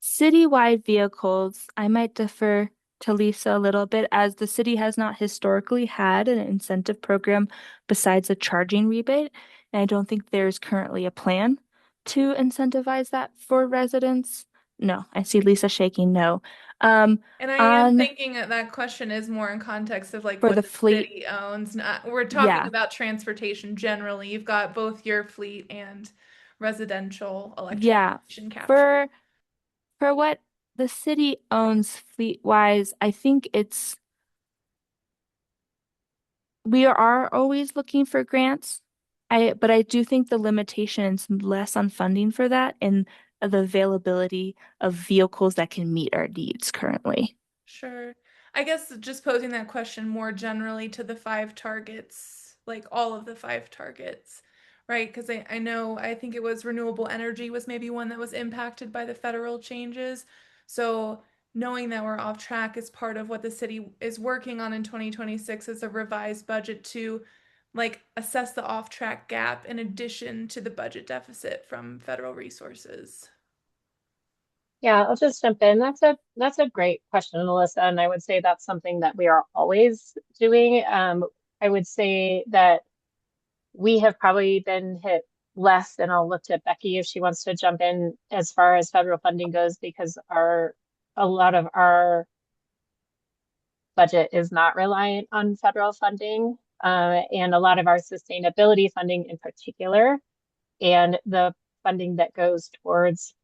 citywide vehicles, I might defer to Lisa a little bit, as the city has not historically had an incentive program besides a charging rebate. And I don't think there's currently a plan to incentivize that for residents. No, I see Lisa shaking no. And I am On thinking that that question is more in context of like for what the the fleet, city owns. Not, we're talking yeah, about transportation generally. You've got both your fleet and residential yeah. electrification captured. For for what the city owns fleet wise, I think we are always looking for grants. But I do think the limitation is less on funding for that and the availability of vehicles that can meet our needs currently. Sure. I guess just posing that question more generally to the five targets, like all of the five targets, right? Because I know, I think it was renewable energy was maybe one that was impacted by the federal changes. So knowing that we're off track is part of what the city is working on in 2026 is a revised budget to like assess the off track gap in addition to the budget deficit from federal resources. Yeah, I'll just jump in. That's a great question, Alyssa, and I would say that's something that we are always doing. I would say that we have probably been hit less, and I'll look to Becky if she wants to jump in as far as federal funding goes, because a lot of our budget is not reliant on federal funding, and a lot of our sustainability funding in particular, and the funding that goes towards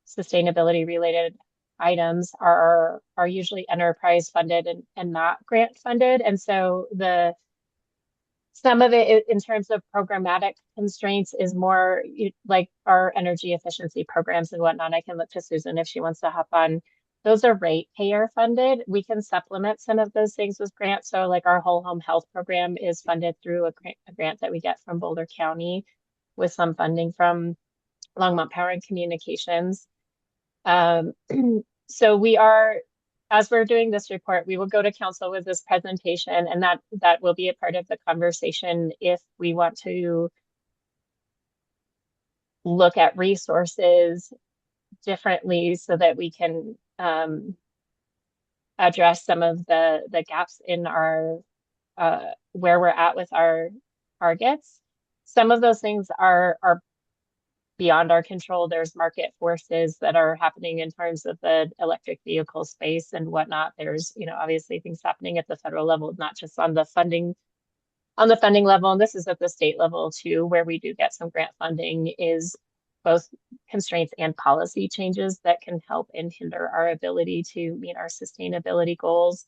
sustainability related items are usually enterprise funded and not grant funded. And so the some of it in terms of programmatic constraints is more like our energy efficiency programs and whatnot. I can look to Susan if she wants to hop on. Those are ratepayer funded. We can supplement some of those things with grants. So like our whole home health program is funded through a grant that we get from Boulder County with some funding from Longmont Power and Communications. Um, so as we're doing this report, we will go to council with this presentation, and that will be a part of the conversation if we want to look at resources differently so that we can address some of the gaps in our where we're at with our targets. Some of those things are beyond our control. There's market forces that are happening in terms of the electric vehicle space and whatnot. There's, obviously things happening at the federal level, not just on the funding level. And this is at the state level too, where we do get some grant funding, is both constraints and policy changes that can help and hinder our ability to meet our sustainability goals.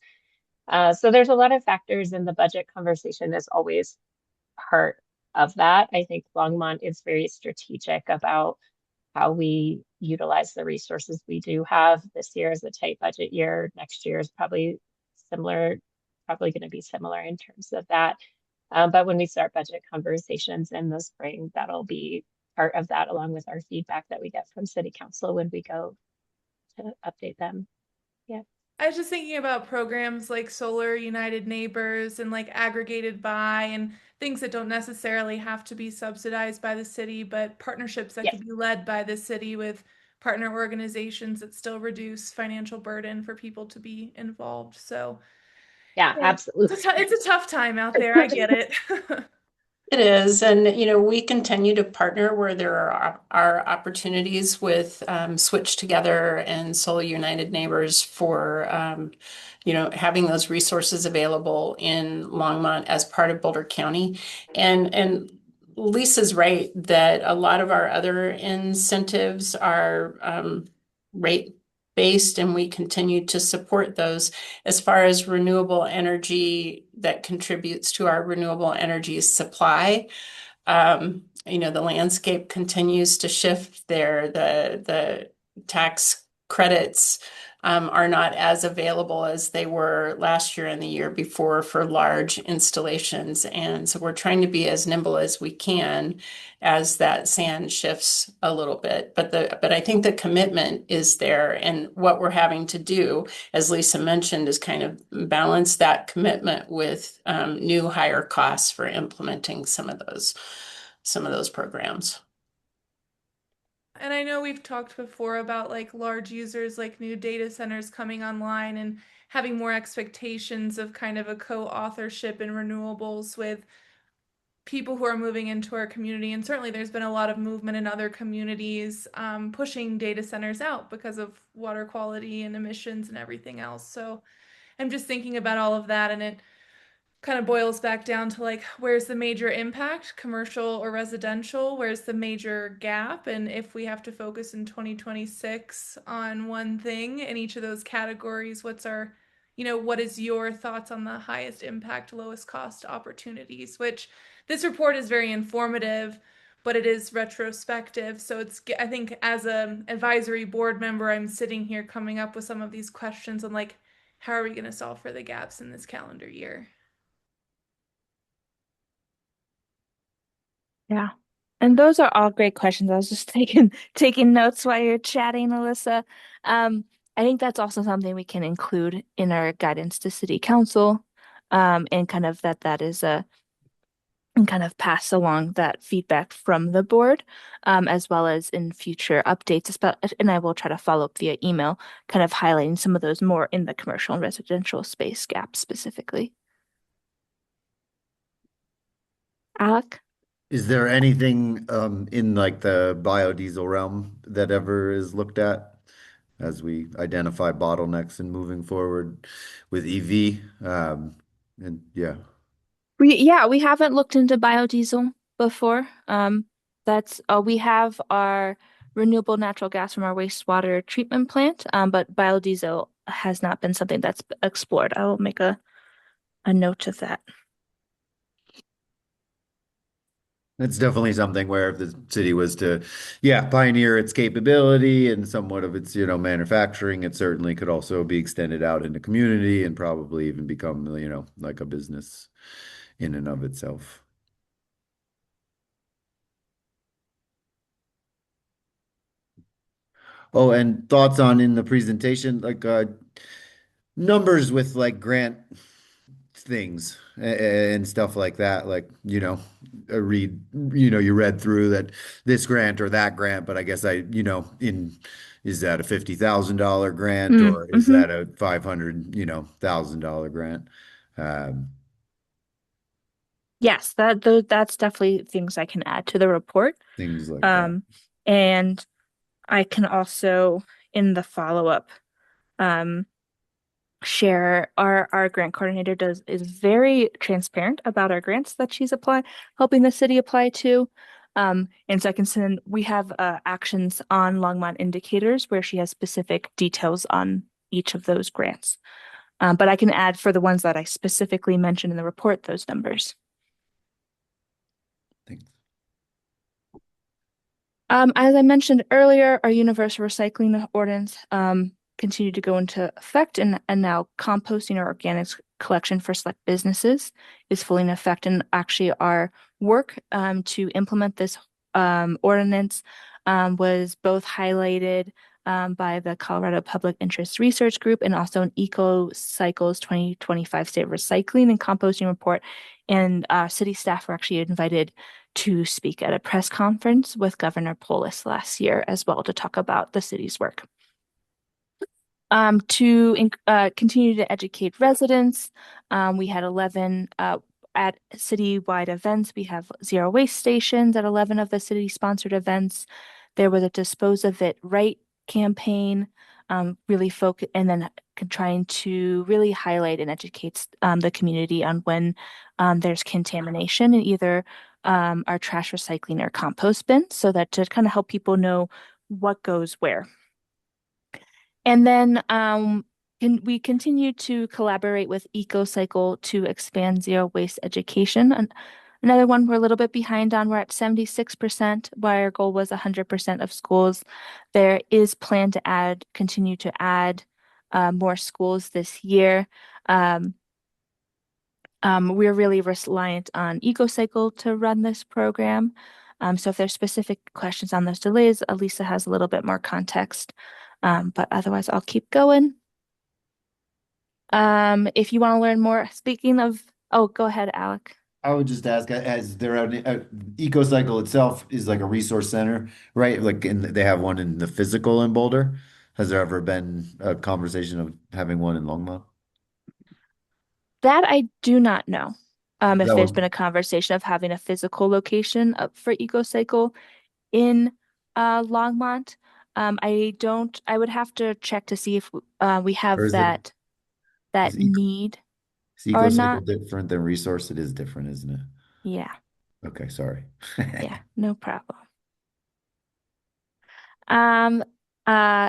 So there's a lot of factors, in the budget conversation is always part of that. I think Longmont is very strategic about how we utilize the resources we do have. This year is a tight budget year. Next year is probably going to be similar in terms of that. But when we start budget conversations in the spring, that'll be part of that, along with our feedback that we get from City Council when we go to update them. Yeah. I was just thinking about programs like Solar United Neighbors and like aggregated buy and things that don't necessarily have to be subsidized by the city, but partnerships that Yes. could be led by the city with partner organizations that still reduce financial burden for people to be involved. So Yeah, yeah, absolutely. it's a tough time out there. I get it. It is, and we continue to partner where there are opportunities with Switch Together and Solar United Neighbors for having those resources available in Longmont as part of Boulder County. And Lisa's right that a lot of our other incentives are rate based, and we continue to support those. As far as renewable energy that contributes to our renewable energy supply, the landscape continues to shift there. The tax credits are not as available as they were last year and the year before for large installations. And so we're trying to be as nimble as we can as that sand shifts a little bit. But I think the commitment is there. And what we're having to do, as Lisa mentioned, is kind of balance that commitment with new higher costs for implementing some of those programs. And I know we've talked before about like large users, like new data centers coming online and having more expectations of kind of a co-authorship in renewables with people who are moving into our community. And certainly there's been a lot of movement in other communities pushing data centers out because of water quality and emissions and everything else. So I'm just thinking about all of that, and it kind of boils back down to like, where's the major impact, commercial or residential? Where's the major gap? And if we have to focus in 2026 on one thing in each of those categories, what's our, what is your thoughts on the highest impact, lowest cost opportunities? Which this report is very informative, but it is retrospective. So I think as an advisory board member, I'm sitting here coming up with some of these questions on like, how are we going to solve for the gaps in this calendar year? Yeah. And those are all great questions. I was just taking notes while you're chatting, Alyssa. I think that's also something we can include in our guidance to city council, and kind of that is a and kind of pass along that feedback from the board, as well as in future updates. And I will try to follow up via email, kind of highlighting some of those more in the commercial and residential space gaps specifically. Alec? Is there anything in like the biodiesel realm that ever is looked at as we identify bottlenecks and moving forward with EV? And yeah, We haven't looked into biodiesel before. That's we have our renewable natural gas from our wastewater treatment plant, but biodiesel has not been something that's explored. I will make a note of that. it's definitely something where if the city was to, yeah, pioneer its capability and somewhat of its, manufacturing, it certainly could also be extended out into community and probably even become, like a business in and of itself. Oh, and thoughts on in the presentation, like numbers with like grant things and stuff like that. Like, you read through that this grant or that grant, but I guess is that a $50,000 grant or is Mm-hmm. that a 500, $1,000 grant? Um, Yes, that's definitely things I can add to the report. Things like that. Um, and I can also in the follow-up um share our grant coordinator is very transparent about our grants that she's helping the city apply to. And so I can send we have actions on Longmont indicators where she has specific details on each of those grants. But I can add for the ones that I specifically mentioned in the report, those numbers. Thanks. As I mentioned earlier, our universal recycling ordinance continued to go into effect, and now composting or organics collection for select businesses is fully in effect. And actually, our work to implement this ordinance was both highlighted by the Colorado Public Interest Research Group and also an EcoCycles 2025 State Recycling and Composting Report. And city staff were actually invited to speak at a press conference with Governor Polis last year as well to talk about the city's work. To continue to educate residents, we had 11 at citywide events. We have zero waste stations at 11 of the city-sponsored events. There was a Dispose of It Right campaign, really focus, and then trying to really highlight and educate the community on when there's contamination in either our trash recycling or compost bin, so that to kind of help people know what goes where. And then we continue to collaborate with EcoCycle to expand zero waste education. And another one we're a little bit behind on. We're at 76%, while our goal was 100% of schools. There is plan to continue to add more schools this year. We're really reliant on EcoCycle to run this program. So if there's specific questions on those delays, Elisa has a little bit more context. But otherwise, I'll keep going. If you want to learn more, speaking of, oh, go ahead, Alec. I would just ask, has there EcoCycle itself is like a resource center, right? Like they have one in the physical in Boulder. Has there ever been a conversation of having one in Longmont? That I do not know. If That there's one. been a conversation of having a physical location up for EcoCycle in Longmont. I would have to check to see if we Or have is it that is, Eco, need is or not. EcoCycle different than resource? It is different, isn't it? Yeah, Okay, sorry. yeah, no problem. Um,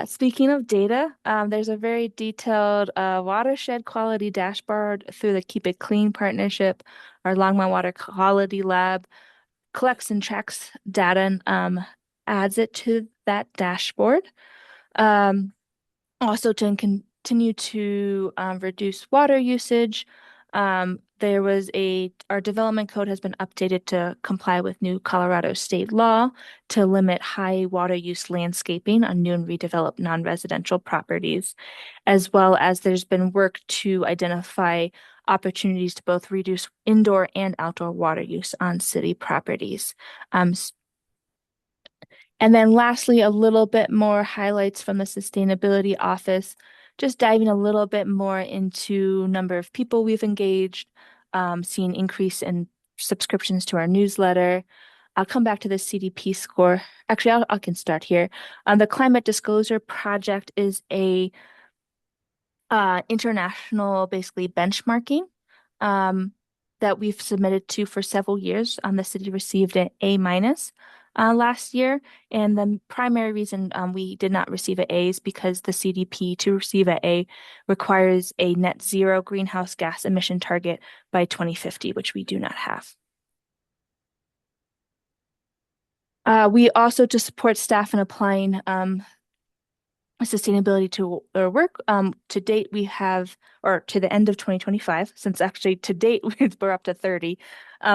Speaking of data, there's a very detailed watershed quality dashboard through the Keep It Clean partnership. Our Longmont Water Quality Lab collects and tracks data and adds it to that dashboard. Um, Also, to continue to reduce water usage, our development code has been updated to comply with new Colorado state law to limit high water use landscaping on new and redeveloped non-residential properties, as well as there's been work to identify opportunities to both reduce indoor and outdoor water use on city properties. Um, and then lastly, a little bit more highlights from the sustainability office, just diving a little bit more into number of people we've engaged, seeing increase in subscriptions to our newsletter. I'll come back to the CDP score. Actually, I can start here. The Climate Disclosure Project is a international, basically benchmarking um, that we've submitted to for several years. The city received an A minus last year, and the primary reason we did not receive an A is because the CDP to receive an A requires a net zero greenhouse gas emission target by 2050, which we do not have. We also, to support staff in applying sustainability to our work. To date, we have, or to the end of 2025, since actually to date we're up to 30,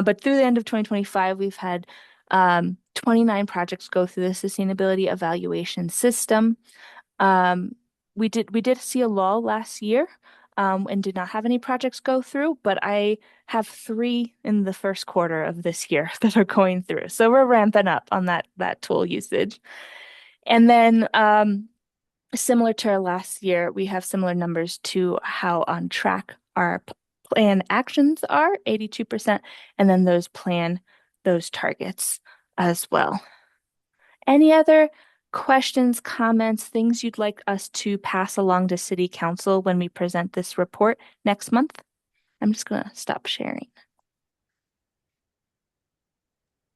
but through the end of 2025, we've had 29 projects go through the sustainability evaluation system. We did see a lull last year, and did not have any projects go through, but I have 3 in the first quarter of this year that are going through. So we're ramping up on that tool usage. And then similar to our last year, we have similar numbers to how on track our plan actions are, 82%, and then those targets as well. Any other questions, comments, things you'd like us to pass along to City Council when we present this report next month? I'm just going to stop sharing.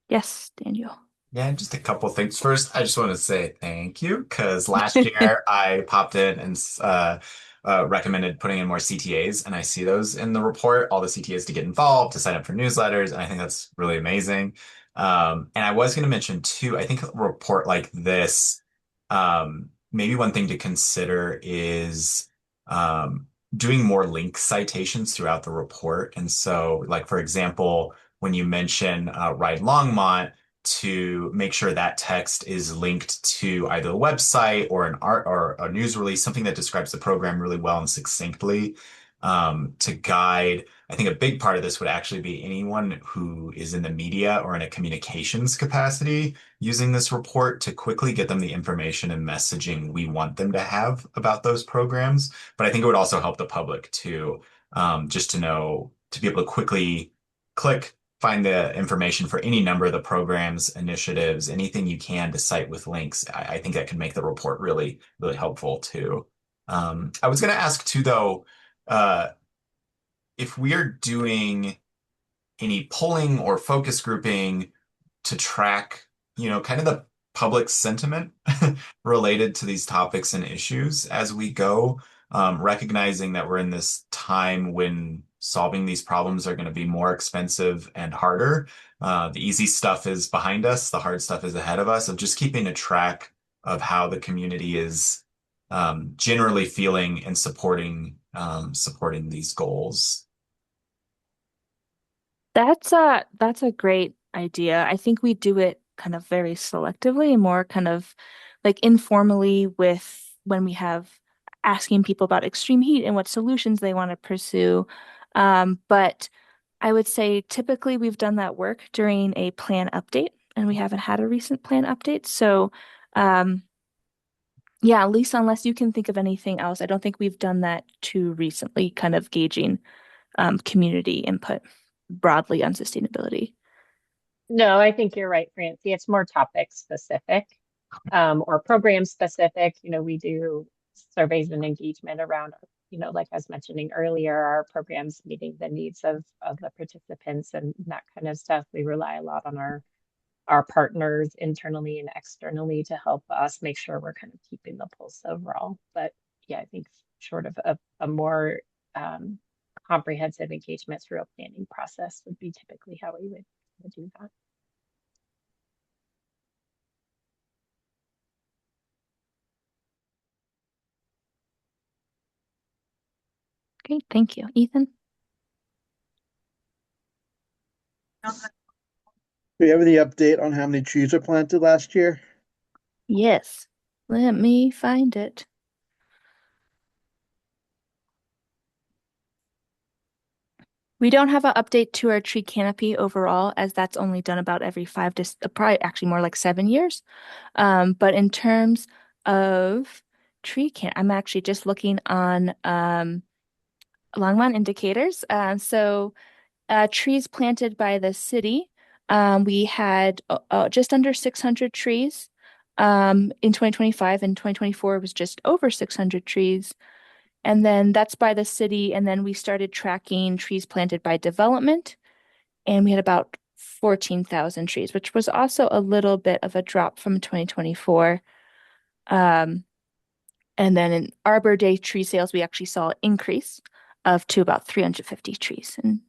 Yes, Daniel. Yeah, just a couple things. First, I just want to say thank you because last year I popped in and recommended putting in more CTAs, and I see those in the report, all the CTAs to get involved, to sign up for newsletters, and I think that's really amazing. And I was going to mention too, I think a report like this, maybe one thing to consider is doing more link citations throughout the report. And so, like for example, when you mention Ride Longmont, to make sure that text is linked to either the website or an art or a news release, something that describes the program really well and succinctly, to guide. I think a big part of this would actually be anyone who is in the media or in a communications capacity using this report to quickly get them the information and messaging we want them to have about those programs. But I think it would also help the public too, just to know, to be able to quickly click, find the information for any number of the programs, initiatives, anything you can to cite with links. I think that can make the report really, really helpful too. I was going to ask too, though, if we are doing any polling or focus grouping to track, kind of the public sentiment related to these topics and issues as we go, recognizing that we're in this time when solving these problems are going to be more expensive and harder. The easy stuff is behind us, the hard stuff is ahead of us, of just keeping a track of how the community is generally feeling and supporting these goals. That's a great idea. I think we do it kind of very selectively and more kind of like informally with when we have asking people about extreme heat and what solutions they want to pursue. But I would say typically we've done that work during a plan update, and we haven't had a recent plan update. So, um, yeah, Lisa, unless you can think of anything else, I don't think we've done that too recently, kind of gauging community input broadly on sustainability. No, I think you're right, Francie. It's more topic specific, or program specific. We do surveys and engagement around, like I was mentioning earlier, our programs meeting the needs of the participants and that kind of stuff. We rely a lot on our partners internally and externally to help us make sure we're kind of keeping the pulse overall. But yeah, I think short of a more comprehensive engagement through a planning process would be typically how we would do that. Great, thank you. Ethan? Do you have any update on how many trees were planted last year? Yes. Let me find it. We don't have an update to our tree canopy overall, as that's only done about every 5 to probably actually more like 7 years. But in terms of I'm actually just looking on Longmont indicators. Trees planted by the city, we had just under 600 trees in 2025, and 2024 was just over 600 trees. And then that's by the city. And then we started tracking trees planted by development, and we had about 14,000 trees, which was also a little bit of a drop from 2024. Um, and then in Arbor Day tree sales, we actually saw an increase to about 350 trees in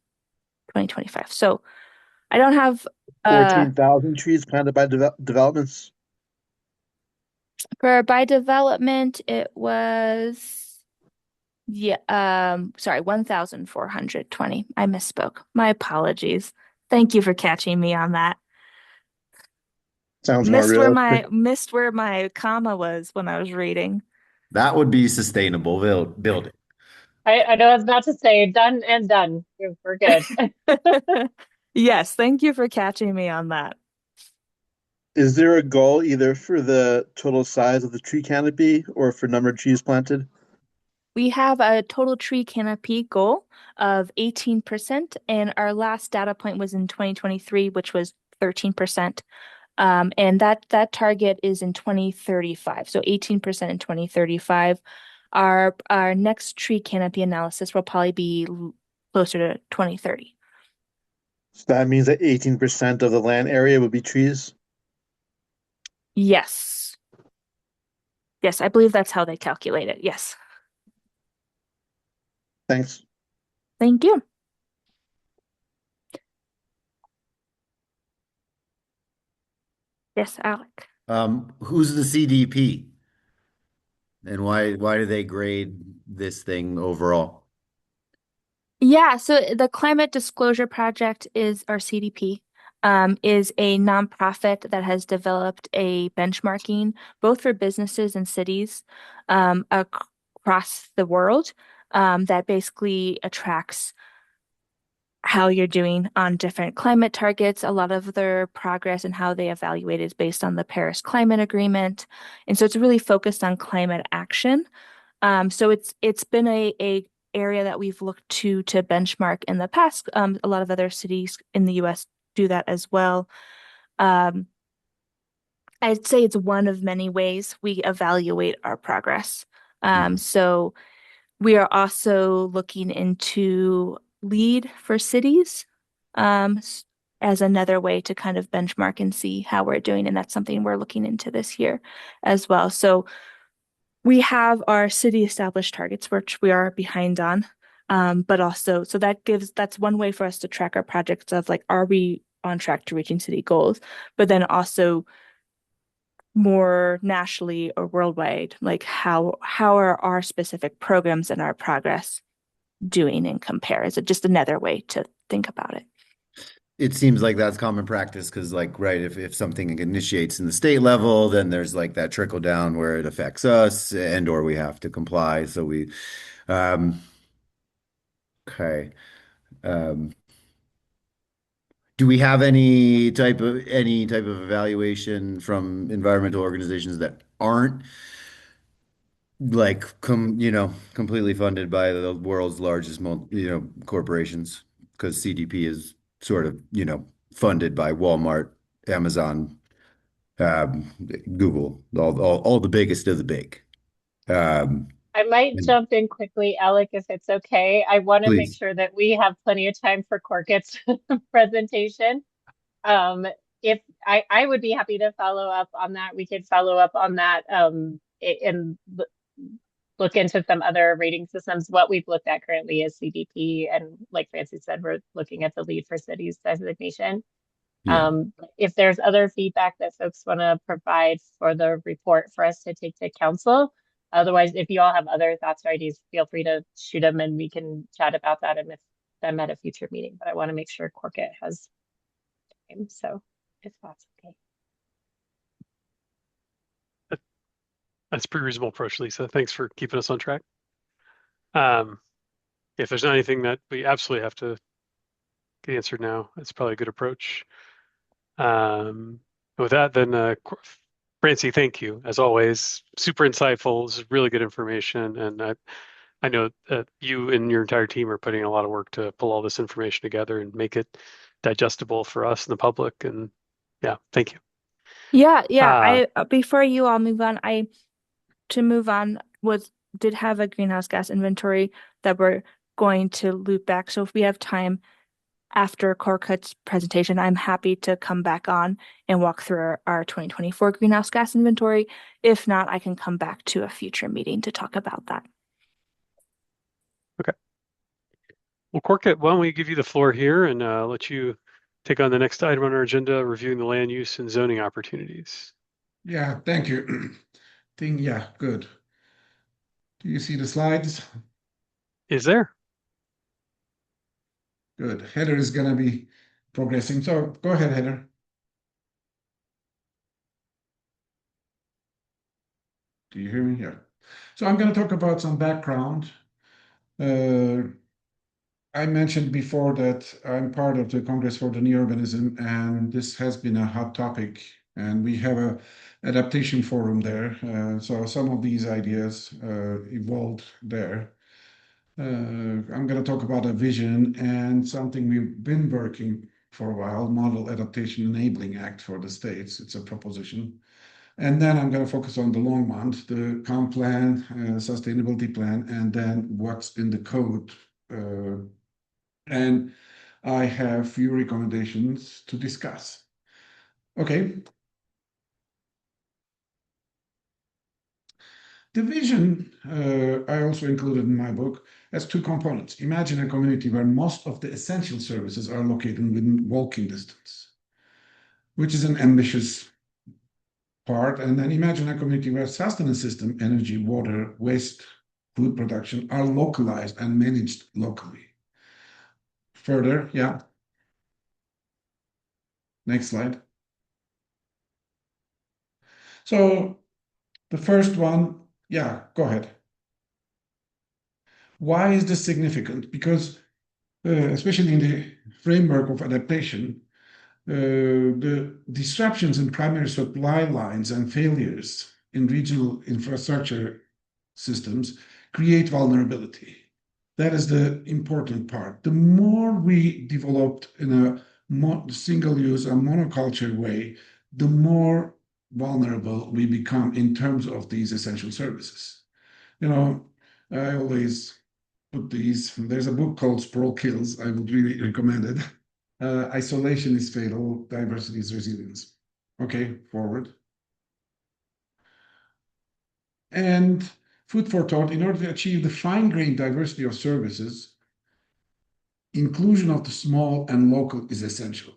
2025. So I don't have 14,000 trees planted by developments. for by development, it was sorry, 1,420. I misspoke. My apologies. Thank you for catching me on that. Sounds more realistic. Missed where my comma was when I was reading. That would be sustainable building. I know I was about to say done and done. We're good. Yes, thank you for catching me on that. Is there a goal either for the total size of the tree canopy or for number of trees planted? We have a total tree canopy goal of 18%, and our last data point was in 2023, which was 13%. And that target is in 2035. So 18% in 2035. Our next tree canopy analysis will probably be closer to 2030. So that means that 18% of the land area would be trees? Yes. Yes, I believe that's how they calculate it. Yes. Thanks. Thank you. Yes, Alec. Who's the CDP? And why do they grade this thing overall? Yeah, so the Climate Disclosure Project is our CDP, is a nonprofit that has developed a benchmarking both for businesses and cities across the world that basically tracks how you're doing on different climate targets. A lot of their progress and how they evaluate is based on the Paris Climate Agreement. And so it's really focused on climate action. So it's been a area that we've looked to benchmark in the past. A lot of other cities in the US do that as well. I'd say it's one of many ways we evaluate our progress. So we are also looking into LEED for cities as another way to kind of benchmark and see how we're doing. And that's something we're looking into this year as well. So we have our city established targets, which we are behind on. But also, so that's one way for us to track our projects of like, are we on track to reaching city goals? But then also more nationally or worldwide, like how are our specific programs and our progress doing and compare? Is it just another way to think about it? It seems like that's common practice because, like, right, if something initiates in the state level, then there's like that trickle down where it affects us and or we have to comply. So we, um, okay. Um, Do we have any type of evaluation from environmental organizations that aren't like completely funded by the world's largest corporations? Because CDP is sort of funded by Walmart, Amazon, Google, all the biggest of the big. Um, I might and jump in quickly, Alec, if it's okay. I want to make please. sure that we have plenty of time for Corkett's presentation. Um, if I would be happy to follow up on that. We could follow up on that and look into some other rating systems. What we've looked at currently is CDP, and like Francis said, we're looking at the Lead for Cities designation. Yeah. If there's other feedback that folks want to provide for the report for us to take to council, otherwise, if you all have other thoughts or ideas, feel free to shoot them and we can chat about that and if them at a future meeting. But I want to make sure Corkett has time. So if that's okay. That's a pretty reasonable approach, Lisa. Thanks for keeping us on track. If there's not anything that we absolutely have to get answered now, it's probably a good approach. With that, then, Francie, thank you as always. Super insightful. This is really good information, and I know that you and your entire team are putting a lot of work to pull all this information together and make it digestible for us and the public. And yeah, thank you. Yeah, Uh, before you all move on, did have a greenhouse gas inventory that we're going to loop back. So if we have time after Corkett's presentation, I'm happy to come back on and walk through our 2024 greenhouse gas inventory. If not, I can come back to a future meeting to talk about that. okay. Well, Corkett, why don't we give you the floor here and let you take on the next item on our agenda, reviewing the land use and zoning opportunities. Yeah, thank you. Yeah, good. Do you see the slides? Is there? Good. Heather is going to be progressing. So go ahead, Heather. Do you hear me? Yeah. So I'm going to talk about some background. I mentioned before that I'm part of the Congress for the New Urbanism, and this has been a hot topic. And we have a adaptation forum there. So some of these ideas evolved there. I'm going to talk about a vision and something we've been working for a while, Model Adaptation Enabling Act for the states. It's a proposition. And then I'm going to focus on the Longmont, the comp plan, sustainability plan, and then what's in the code. And I have few recommendations to discuss. Okay. The vision I also included in my book has two components. Imagine a community where most of the essential services are located within walking distance, which is an ambitious part. And then imagine a community where sustenance system, energy, water, waste, food production are localized and managed locally. Further, yeah. Next slide. So the first one, yeah, go ahead. Why is this significant? Because especially in the framework of adaptation, the disruptions in primary supply lines and failures in regional infrastructure systems create vulnerability. That is the important part. The more we developed in a single-use and monoculture way, the more vulnerable we become in terms of these essential services. I always put these. There's a book called Sprawl Kills. I would really recommend it. Isolation is fatal, diversity is resilience. Okay, forward. And food for thought, in order to achieve the fine-grained diversity of services, inclusion of the small and local is essential.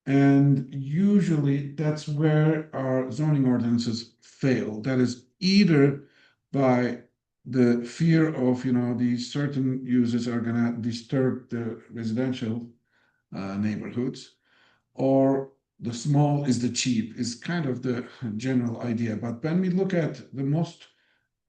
And usually that's where our zoning ordinances fail. That is either by the fear of, these certain uses are going to disturb the residential neighborhoods, or the small is the cheap, is kind of the general idea. But when we look at the most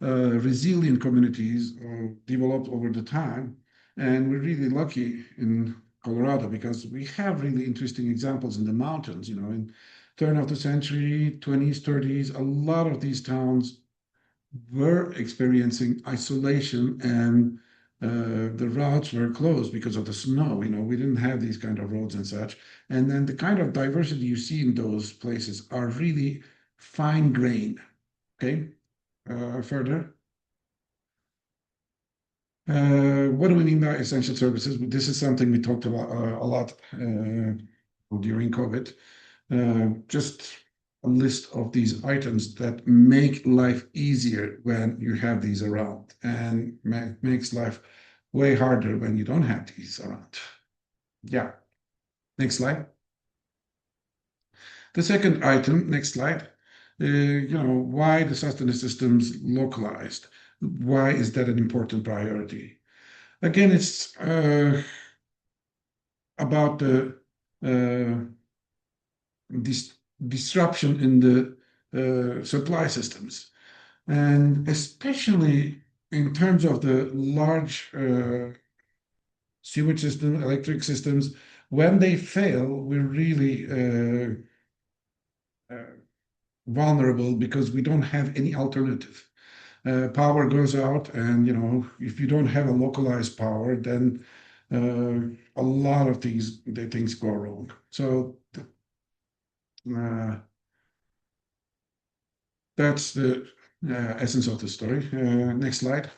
resilient communities developed over the time, and we're really lucky in Colorado, because we have really interesting examples in the mountains, in turn of the century, 20s, 30s, a lot of these towns were experiencing isolation, and the routes were closed because of the snow. We didn't have these kind of roads and such. And then the kind of diversity you see in those places are really fine grained. Okay, further. What do we mean by essential services? This is something we talked about a lot during COVID. Just a list of these items that make life easier when you have these around, and makes life way harder when you don't have these around. Yeah. Next slide. The second item, next slide. Why the sustenance systems localized? Why is that an important priority? Again, it's about the disruption in the supply systems, and especially in terms of the large sewage system, electric systems. When they fail, we're really vulnerable because we don't have any alternative. Power goes out, and if you don't have a localized power, then a lot of things go wrong. So that's the essence of the story. Next slide.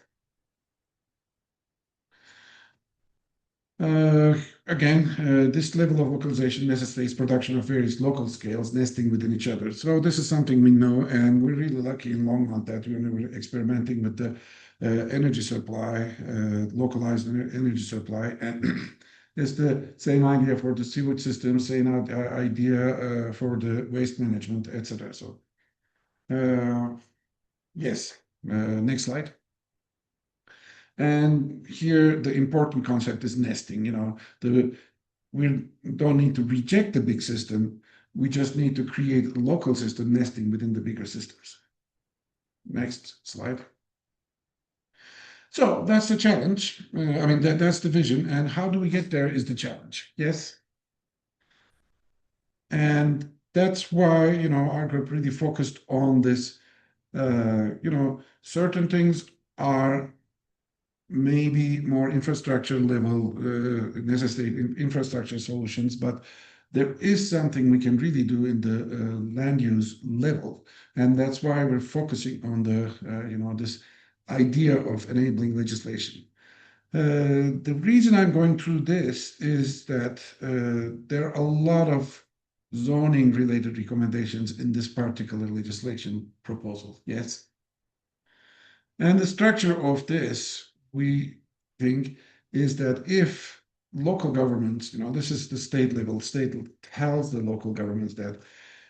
Again, this level of localization necessitates production of various local scales nesting within each other. So this is something we know, and we're really lucky in Longmont that we're experimenting with the energy supply, localized energy supply, and it's the same idea for the sewage system, same idea for the waste management, etc. So, yes, next slide. And here the important concept is nesting. We don't need to reject the big system. We just need to create a local system nesting within the bigger systems. Next slide. So that's the challenge. That's the vision. And how do we get there is the challenge. Yes. And that's why, our group really focused on this. Certain things are maybe more infrastructure level, necessitate infrastructure solutions, but there is something we can really do in the land use level, and that's why we're focusing on this idea of enabling legislation. The reason I'm going through this is that there are a lot of zoning related recommendations in this particular legislation proposal. Yes. And the structure of this, we think, is that if local governments, this is the state level, state tells the local governments that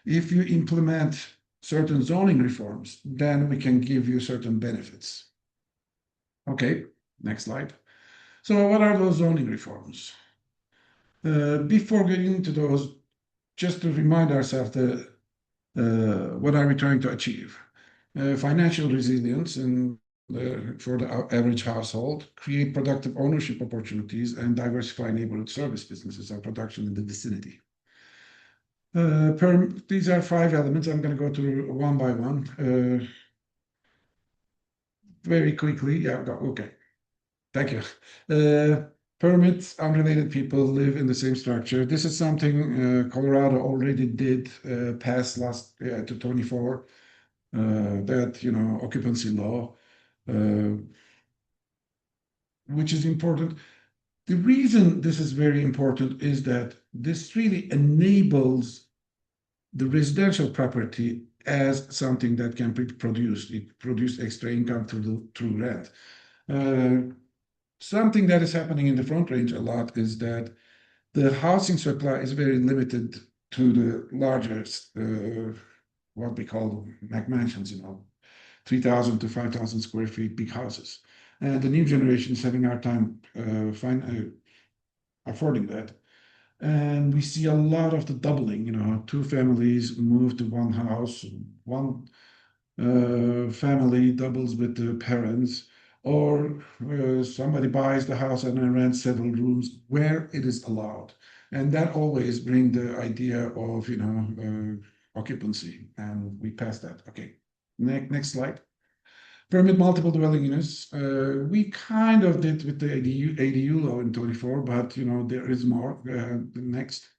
if you implement certain zoning reforms, then we can give you certain benefits. Okay, next slide. So what are those zoning reforms? Before getting into those, just to remind ourselves what are we trying to achieve? Financial resilience and for the average household, create productive ownership opportunities, and diversify neighborhood service businesses and production in the vicinity. These are 5 elements. I'm going to go through one by one. Very quickly. Yeah, okay. Thank you. Permits, unrelated people live in the same structure. This is something Colorado already did pass last to 24, that, occupancy law, which is important. The reason this is very important is that this really enables the residential property as something that can be produced. It produces extra income through rent. Something that is happening in the Front Range a lot is that the housing supply is very limited to the largest, what we call McMansions, 3,000 to 5,000 square feet big houses. And the new generation is having a hard time affording that. And we see a lot of the doubling, 2 families move to one house, one family doubles with the parents. or somebody buys the house and then rents several rooms where it is allowed. And that always bring the idea of, occupancy, and we passed that. Okay, next slide. Permit multiple dwelling units. We kind of did with the ADU law in 24, but there is more. Next.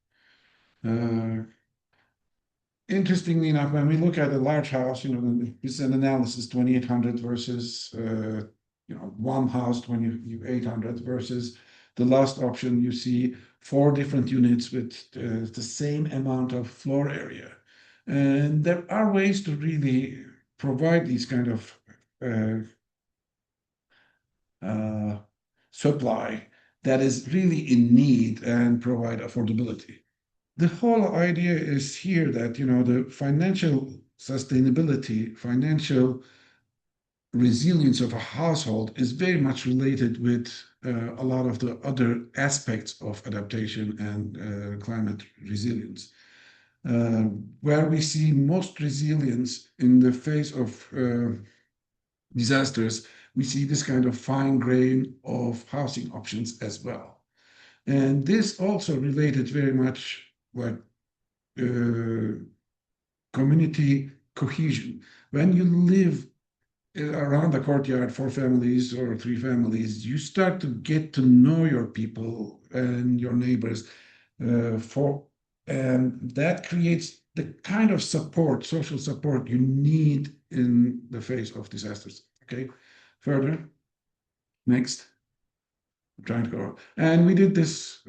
Interestingly enough, when we look at a large house, this is an analysis 2,800 versus one house 2,800 versus the last option. You see 4 different units with the same amount of floor area, and there are ways to really provide these kind of supply that is really in need and provide affordability. The whole idea is here that the financial sustainability, financial resilience of a household is very much related with a lot of the other aspects of adaptation and climate resilience. Where we see most resilience in the face of disasters, we see this kind of fine grain of housing options as well. And this also related very much like community cohesion. When you live around a courtyard, 4 families or 3 families, you start to get to know your people and your neighbors, and that creates the kind of support, social support you need in the face of disasters. Okay, further, next. I'm trying to go. And we did this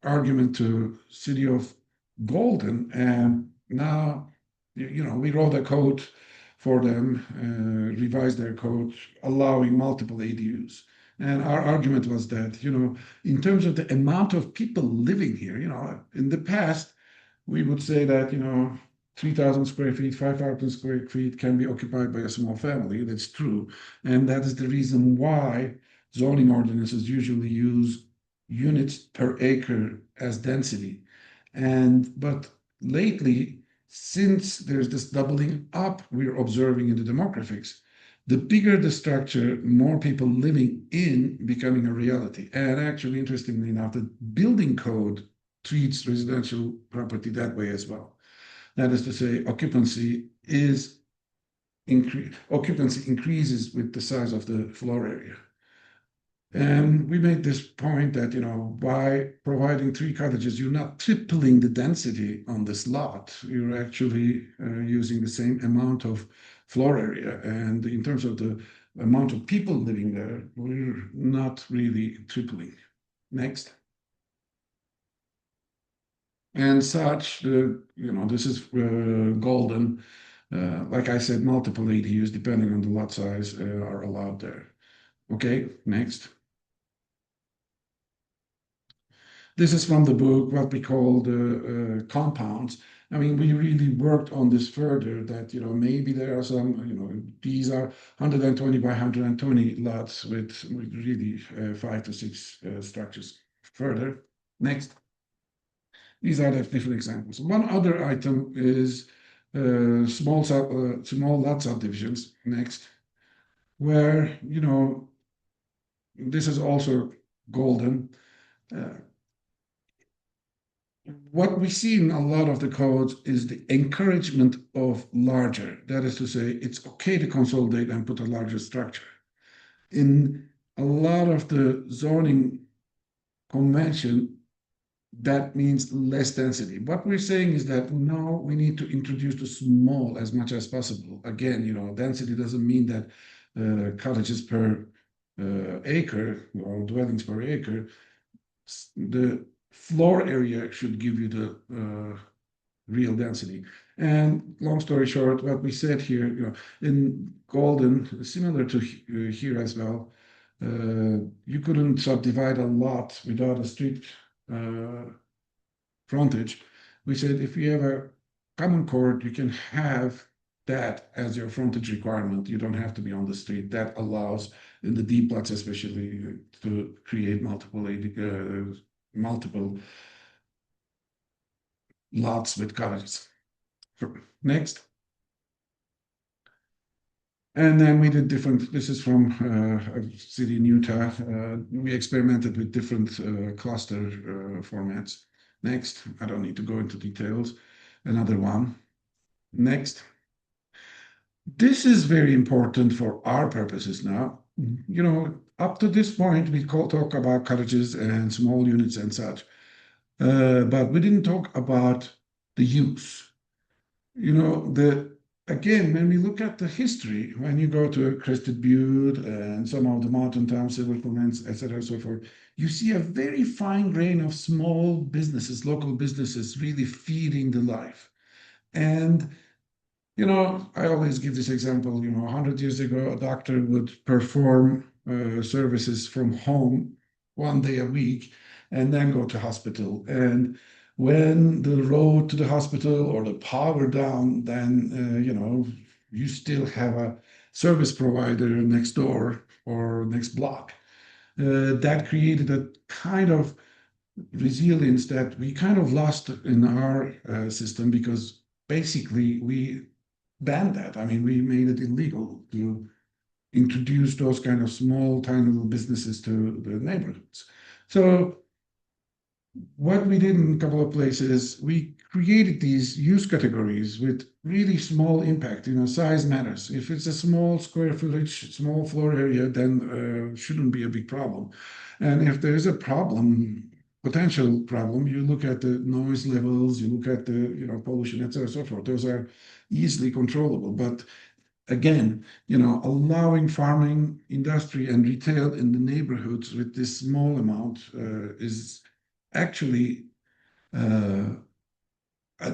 argument to City of Golden, and now we wrote a code for them, revised their code, allowing multiple ADUs. And our argument was that, in terms of the amount of people living here, in the past, we would say that, 3,000 square feet, 5,000 square feet can be occupied by a small family. That's true. And that is the reason why zoning ordinances usually use units per acre as density. But lately, since there's this doubling up we're observing in the demographics, the bigger the structure, more people living in becoming a reality. And actually, interestingly enough, the building code treats residential property that way as well. That is to say, occupancy increases with the size of the floor area. And we made this point that, by providing 3 cottages, you're not tripling the density on this lot. You're actually using the same amount of floor area. And in terms of the amount of people living there, we're not really tripling. Next. And such, this is Golden. Like I said, multiple ADUs, depending on the lot size, are allowed there. Okay, next. This is from the book, what we call the compounds. I mean, we really worked on this further that, maybe there are some, these are 120 by 120 lots with really 5 to 6 structures. Further, next. These are the different examples. One other item is small lot subdivisions, next, where, this is also Golden. What we see in a lot of the codes is the encouragement of larger. That is to say, it's okay to consolidate and put a larger structure. In a lot of the zoning convention, that means less density. What we're saying is that no, we need to introduce the small as much as possible. Again, density doesn't mean that cottages per acre or dwellings per acre. The floor area should give you the real density. And long story short, what we said here, in Golden, similar to here as well, you couldn't subdivide a lot without a street frontage. We said if you have a common court, you can have that as your frontage requirement. You don't have to be on the street. That allows in the deep lots, especially, to create multiple lots with cottages. Next. And then we did different, this is from a city in Utah. We experimented with different cluster formats. Next, I don't need to go into details. Another one. Next. This is very important for our purposes now. You know, up to this point, we talk about cottages and small units and such, but we didn't talk about the use. You know, again, when we look at the history, when you go to Crested Butte and some of the mountain towns, civil comments, etc., so forth, you see a very fine grain of small businesses, local businesses, really feeding the life. And you know, I always give this example. You know, 100 years ago, a doctor would perform services from home 1 day a week and then go to hospital. And when the road to the hospital or the power down, then, you know, you still have a service provider next door or next block. That created a kind of resilience that we kind of lost in our system because basically we banned that. I mean, we made it illegal to introduce those kind of small, tiny little businesses to the neighborhoods. So what we did in a couple of places, we created these use categories with really small impact. You know, size matters. If it's a small square footage, small floor area, then shouldn't be a big problem. And if there is a problem, potential problem, you look at the noise levels, you look at the pollution, etc., so forth. Those are easily controllable. But again, you know, allowing farming, industry, and retail in the neighborhoods with this small amount is actually an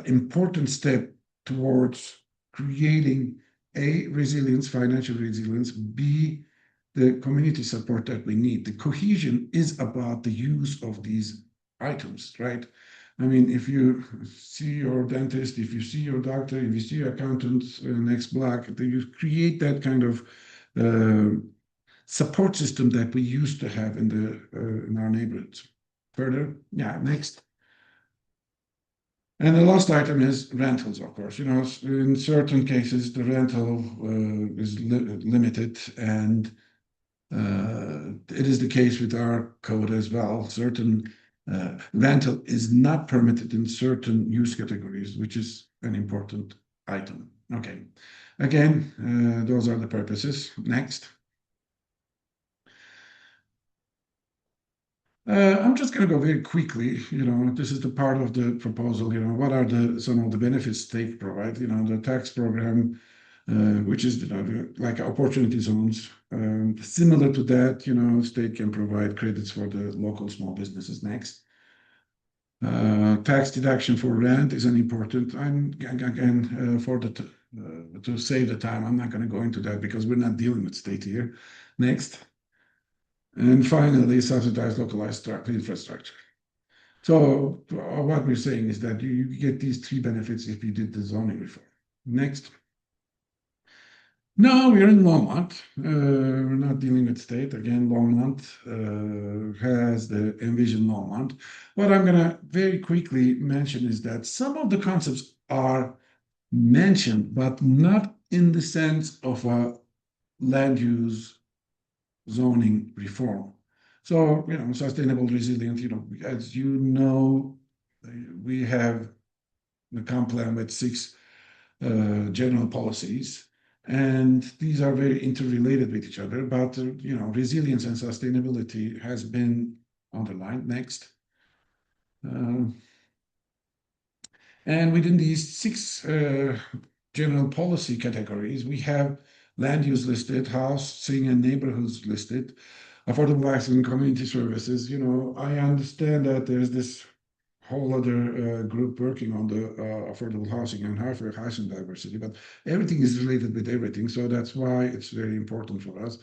important step towards creating A, resilience, financial resilience, B, the community support that we need. The cohesion is about the use of these items, right? I mean, if you see your dentist, if you see your doctor, if you see your accountant next block, you create that kind of support system that we used to have in our neighborhoods. Further, yeah, next. And the last item is rentals, of course. You know, in certain cases, the rental is limited, and it is the case with our code as well. Certain rental is not permitted in certain use categories, which is an important item. Okay. Again, those are the purposes. Next. I'm just going to go very quickly. You know, this is the part of the proposal. You know, what are some of the benefits state provide? You know, the tax program, which is like opportunity zones. Similar to that, you know, state can provide credits for the local small businesses. Next. Tax deduction for rent is an important. I'm again for to save the time. I'm not going to go into that because we're not dealing with state here. Next. And finally, subsidized localized infrastructure. So what we're saying is that you get these three benefits if you did the zoning reform. Next. No, we're in Longmont. We're not dealing with state. Again, Longmont has the Envision Longmont. What I'm going to very quickly mention is that some of the concepts are mentioned, but not in the sense of a land use zoning reform. So, you know, sustainable, resilient, you know, as you know, we have the comp plan with 6 general policies, and these are very interrelated with each other, but, you know, resilience and sustainability has been underlined. Next. And within these 6 general policy categories, we have land use listed, housing and neighborhoods listed, affordable access and community services. You know, I understand that there's this whole other group working on the affordable housing and housing diversity, but everything is related with everything. So that's why it's very important for us.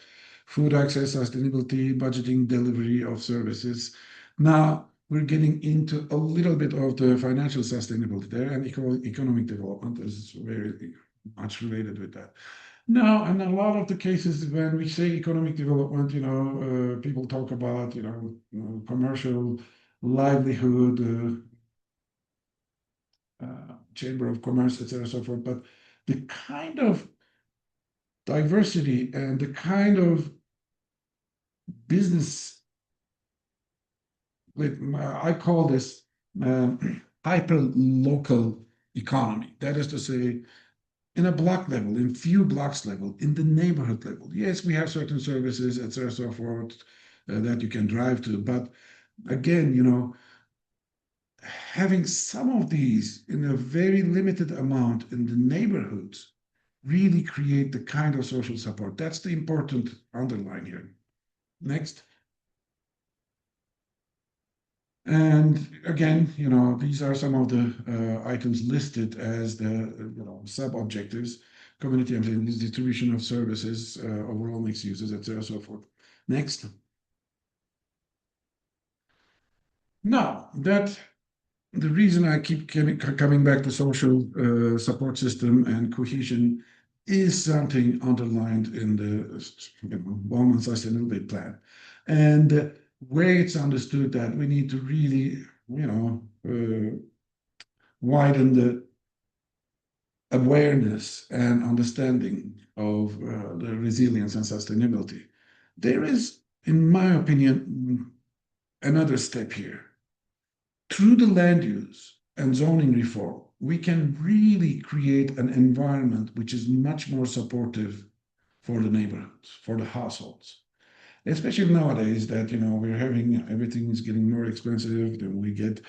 Food access, sustainability, budgeting, delivery of services. Now, we're getting into a little bit of the financial sustainability there, and economic development is very much related with that. Now, in a lot of the cases when we say economic development, you know, people talk about, you know, commercial livelihood, chamber of commerce, etc., so forth. But the kind of diversity and the kind of business, I call this hyper local economy. That is to say, in a block level, in few blocks level, in the neighborhood level. Yes, we have certain services, etc., so forth, that you can drive to. But again, having some of these in a very limited amount in the neighborhoods really create the kind of social support. That's the important underline here. Next. And again, these are some of the items listed as the sub-objectives: community and distribution of services, overall mixed uses, etc., so forth. Next. Now, the reason I keep coming back to social support system and cohesion is something underlined in the Longmont Sustainability Plan. And where it's understood that we need to really, widen the awareness and understanding of the resilience and sustainability. There is, in my opinion, another step here. Through the land use and zoning reform, we can really create an environment which is much more supportive for the neighborhoods, for the households. Especially nowadays that, we're having, everything is getting more expensive, then we get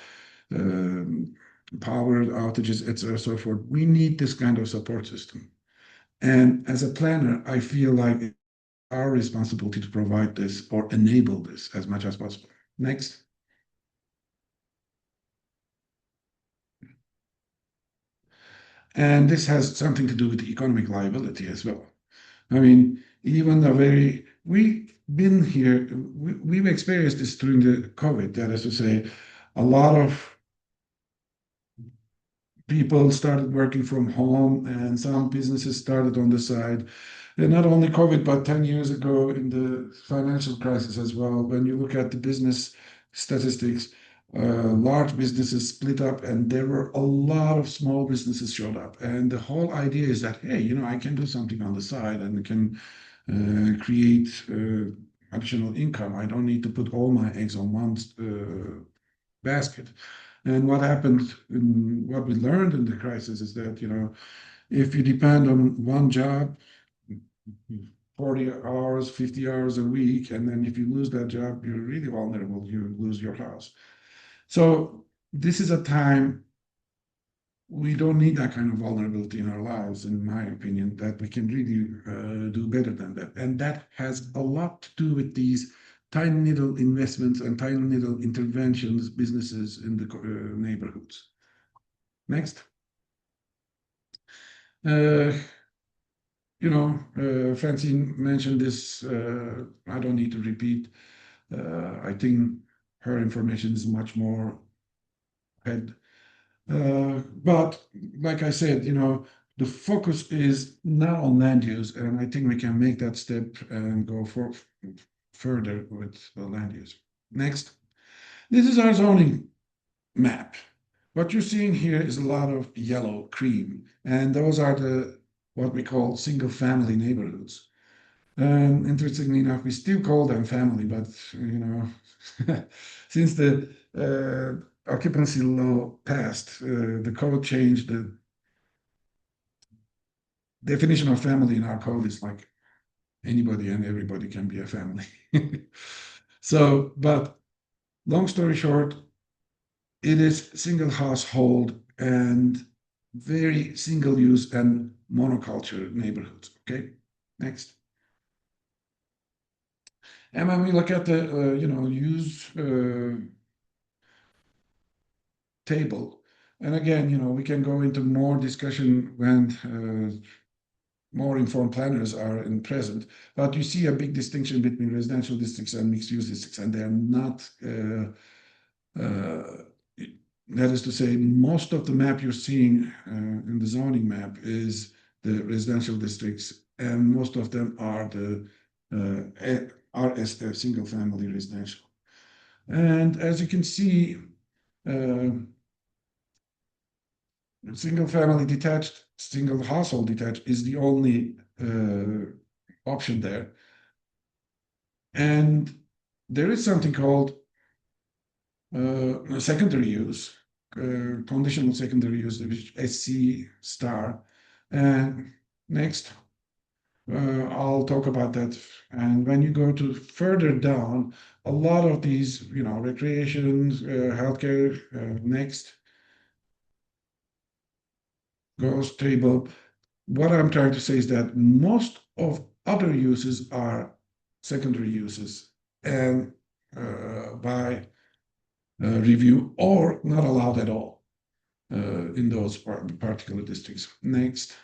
power outages, etc., so forth. We need this kind of support system. And as a planner, I feel like it's our responsibility to provide this or enable this as much as possible. Next. And this has something to do with the economic liability as well. I mean, even we've been here, we've experienced this during the COVID. That is to say, a lot of people started working from home and some businesses started on the side. And not only COVID, but 10 years ago in the financial crisis as well. When you look at the business statistics, large businesses split up and there were a lot of small businesses showed up. And the whole idea is that, hey, I can do something on the side and can create additional income. I don't need to put all my eggs on one basket. And what happened, what we learned in the crisis is that, if you depend on one job, 40 hours, 50 hours a week, and then if you lose that job, you're really vulnerable. You lose your house. So this is a time we don't need that kind of vulnerability in our lives, in my opinion, that we can really do better than that. And that has a lot to do with these tiny little investments and tiny little interventions, businesses in the neighborhoods. Next. Francine mentioned this. I don't need to repeat. I think her information is much more ahead. But like I said, the focus is now on land use, and I think we can make that step and go further with the land use. Next. This is our zoning map. What you're seeing here is a lot of yellow cream, and those are what we call single-family neighborhoods. Interestingly enough, we still call them family, but since the occupancy law passed, the code changed. The definition of family in our code is like anybody and everybody can be a family. So, but long story short, it is single household and very single use and monoculture neighborhoods. Okay, next. And when we look at the use table, and again, we can go into more discussion when more informed planners are present, but you see a big distinction between residential districts and mixed-use districts, and they're not. That is to say, most of the map you're seeing in the zoning map is the residential districts, and most of them are RS, single-family residential. And as you can see, single-family detached, single household detached is the only option there. And there is something called secondary use, conditional secondary use, which SC star. And next, I'll talk about that. And when you go to further down, a lot of these, recreation, healthcare, next goes table. What I'm trying to say is that most of other uses are secondary uses and by review or not allowed at all in those particular districts. Next.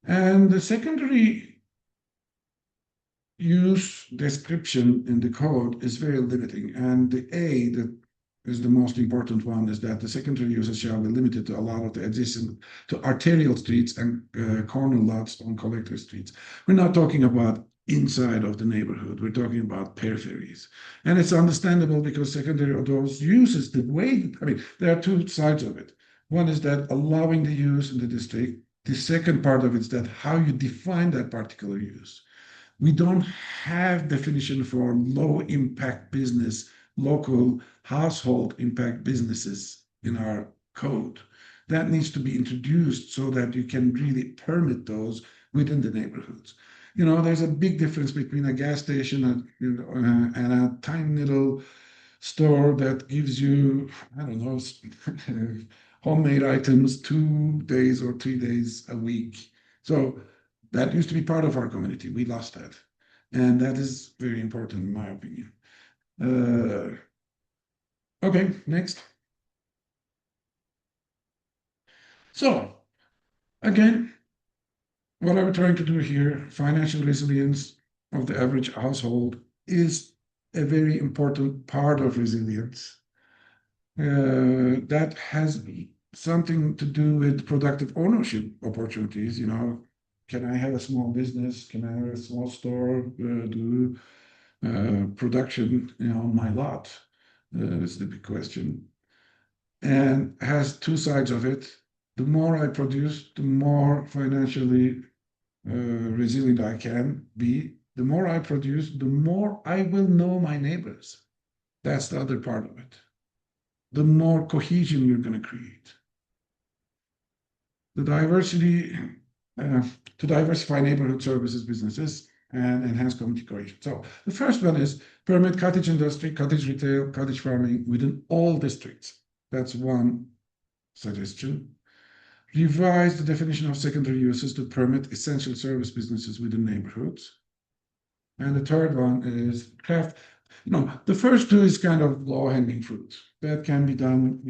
And the secondary use description in the code is very limiting. And the A that is the most important one is that the secondary uses shall be limited to a lot of the adjacent to arterial streets and corner lots on collector streets. We're not talking about inside of the neighborhood. We're talking about peripheries. And it's understandable because secondary of those uses, the way, there are two sides of it. One is that allowing the use in the district. The second part of it is that how you define that particular use. We don't have definition for low impact business, local household impact businesses in our code. That needs to be introduced so that you can really permit those within the neighborhoods. There's a big difference between a gas station and a tiny little store that gives you, I don't know, homemade items 2 days or 3 days a week. So that used to be part of our community. We lost that. And that is very important in my opinion. Okay, next. So again, what I'm trying to do here, financial resilience of the average household is a very important part of resilience. That has something to do with productive ownership opportunities. Can I have a small business? Can I have a small store? Do production on my lot? Is the big question. And has two sides of it. The more I produce, the more financially resilient I can be. The more I produce, the more I will know my neighbors. That's the other part of it. The more cohesion you're going to create. The diversity, to diversify neighborhood services, businesses, and enhance community cohesion. So the first one is permit cottage industry, cottage retail, cottage farming within all districts. That's one suggestion. Revise the definition of secondary uses to permit essential service businesses within neighborhoods. And the third one is craft. The first two is kind of low-hanging fruit. That can be done,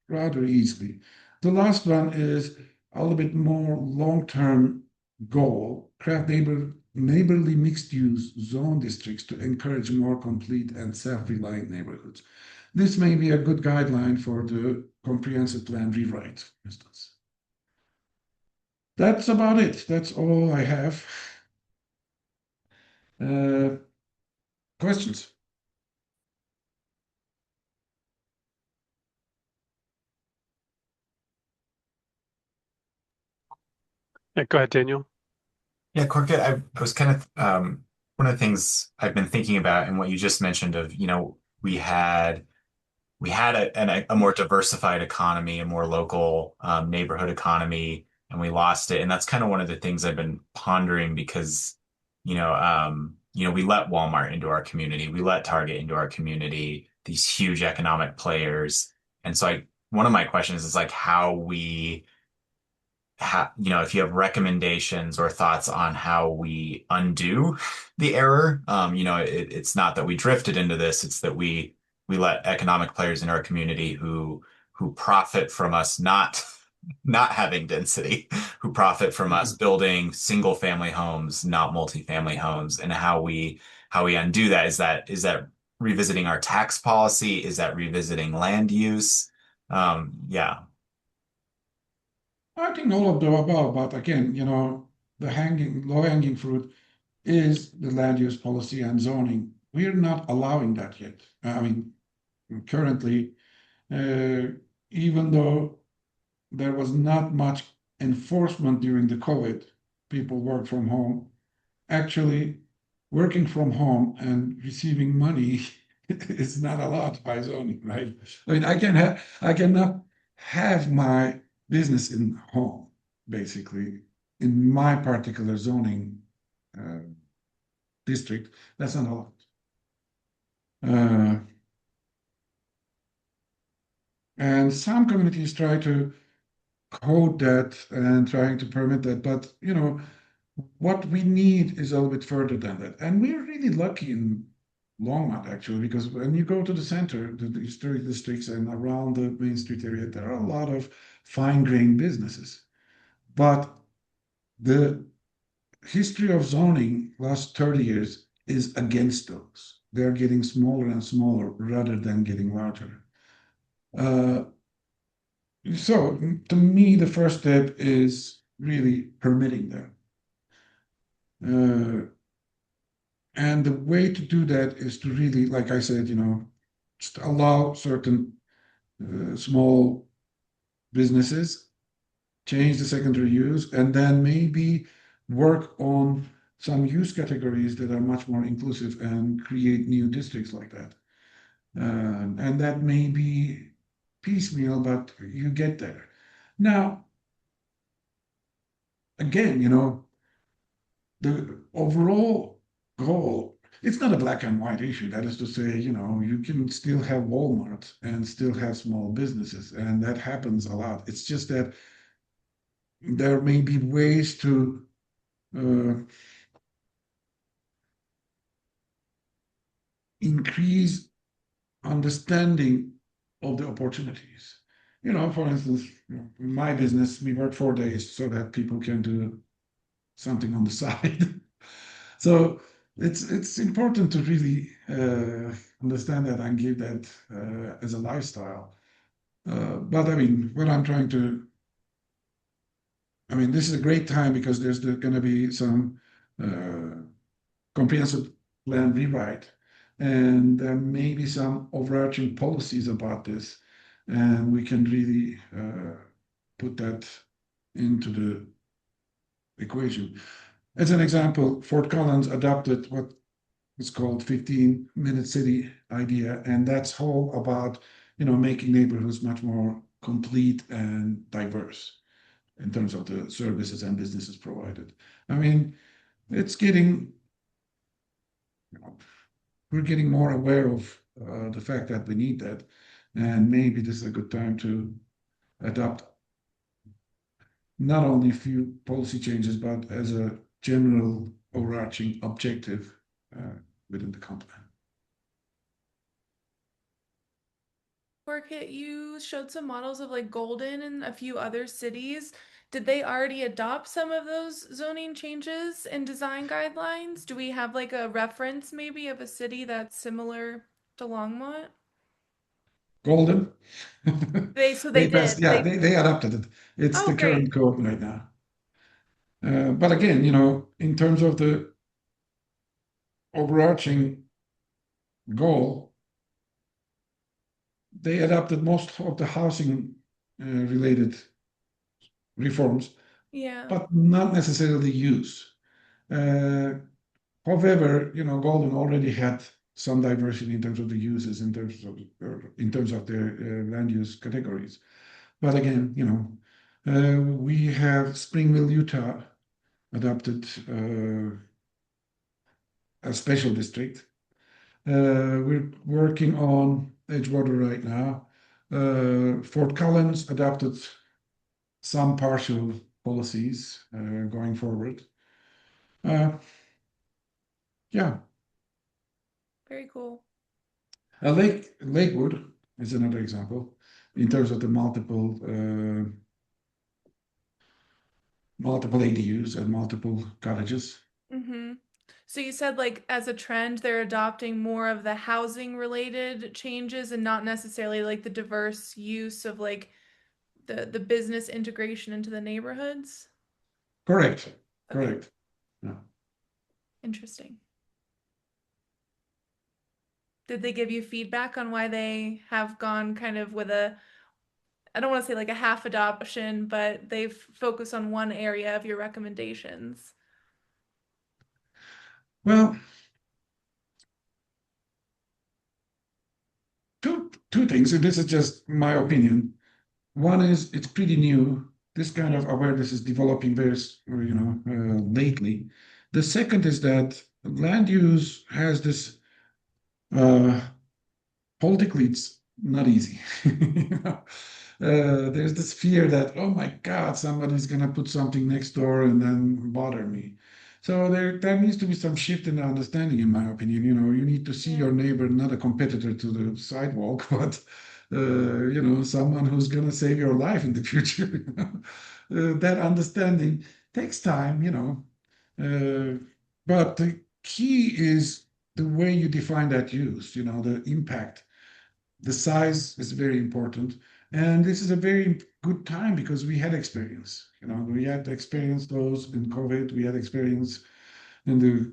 rather easily. The last one is a little bit more long-term goal, craft neighborly mixed-use zone districts to encourage more complete and self-reliant neighborhoods. This may be a good guideline for the comprehensive plan rewrite, for instance. That's about it. That's all I have. Questions? Yeah, go ahead, Daniel. Yeah, Corkit, I was kind of one of the things I've been thinking about and what you just mentioned of, we had a more diversified economy, a more local neighborhood economy, and we lost it. And that's kind of one of the things I've been pondering because, we let Walmart into our community, we let Target into our community, these huge economic players. And so one of my questions is like how we if you have recommendations or thoughts on how we undo the error, it's not that we drifted into this, it's that we let economic players in our community who profit from us not having density, who profit from us building single family homes, not multifamily homes, and how we undo that. Is that revisiting our tax policy? Is that revisiting land use? Yeah. I think all of the above, but again, the low-hanging fruit is the land use policy and zoning. We're not allowing that yet. Currently, even though there was not much enforcement during the COVID, people work from home. Actually, working from home and receiving money is not allowed by zoning, right? I mean, I cannot have my business in home, basically, in my particular zoning district. That's not allowed. And some communities try to code that and trying to permit that, but what we need is a little bit further than that. And we're really lucky in Longmont, actually, because when you go to the center, the historic districts and around the Main Street area, there are a lot of fine-grained businesses. But the history of zoning last 30 years is against those. They're getting smaller and smaller rather than getting larger. So to me, the first step is really permitting them. And the way to do that is to really, like I said, just allow certain small businesses, change the secondary use, and then maybe work on some use categories that are much more inclusive and create new districts like that. And that may be piecemeal, but you get there. Now, again, the overall goal, it's not a black and white issue. That is to say, you can still have Walmart and still have small businesses, and that happens a lot. It's just that there may be ways to increase understanding of the opportunities. For instance, in my business, we work 4 days so that people can do something on the side. So it's important to really understand that and give that as a lifestyle. But I mean, this is a great time because there's going to be some comprehensive plan rewrite, and there may be some overarching policies about this, and we can really put that into the equation. As an example, Fort Collins adopted what is called 15-minute city idea, and that's all about making neighborhoods much more complete and diverse in terms of the services and businesses provided. I mean, it's getting we're getting more aware of the fact that we need that, and maybe this is a good time to adopt not only a few policy changes, but as a general overarching objective within the company. Orchid, you showed some models of like Golden and a few other cities. Did they already adopt some of those zoning changes and design guidelines? Do we have like a reference maybe of a city that's similar to Longmont? Golden. They did. They adopted it. It's Oh, the great. current code right now. But again, in terms of the overarching goal, they adopted most of the housing related reforms, Yeah. but not necessarily use. However, Golden already had some diversity in terms of the uses, in terms of their land use categories. But again, we have Springville, Utah, adopted a special district. We're working on Edgewater right now. Fort Collins adopted some partial policies going forward. Yeah, Very cool. Lakewood is another example in terms of the multiple ADUs and multiple cottages. Mm-hmm. So you said like as a trend, they're adopting more of the housing related changes and not necessarily like the diverse use of like the business integration into the neighborhoods. Correct. Okay. Correct. Yeah. Interesting. Did they give you feedback on why they have gone kind of with I don't want to say like a half adoption, but they've focused on one area of your recommendations. Well, two things, and this is just my opinion. One is it's pretty new. This kind of awareness is developing very, lately. The second is that land use has this politically, it's not easy. There's this fear that, oh my God, somebody's going to put something next door and then bother me. So there needs to be some shift in the understanding, in my opinion. You need to see your neighbor not a competitor to the sidewalk, but someone who's going to save your life in the future. That understanding takes time. But the key is the way you define that use, the impact. The size is very important. And this is a very good time because we had experience. We had experienced those in COVID, we had experience in the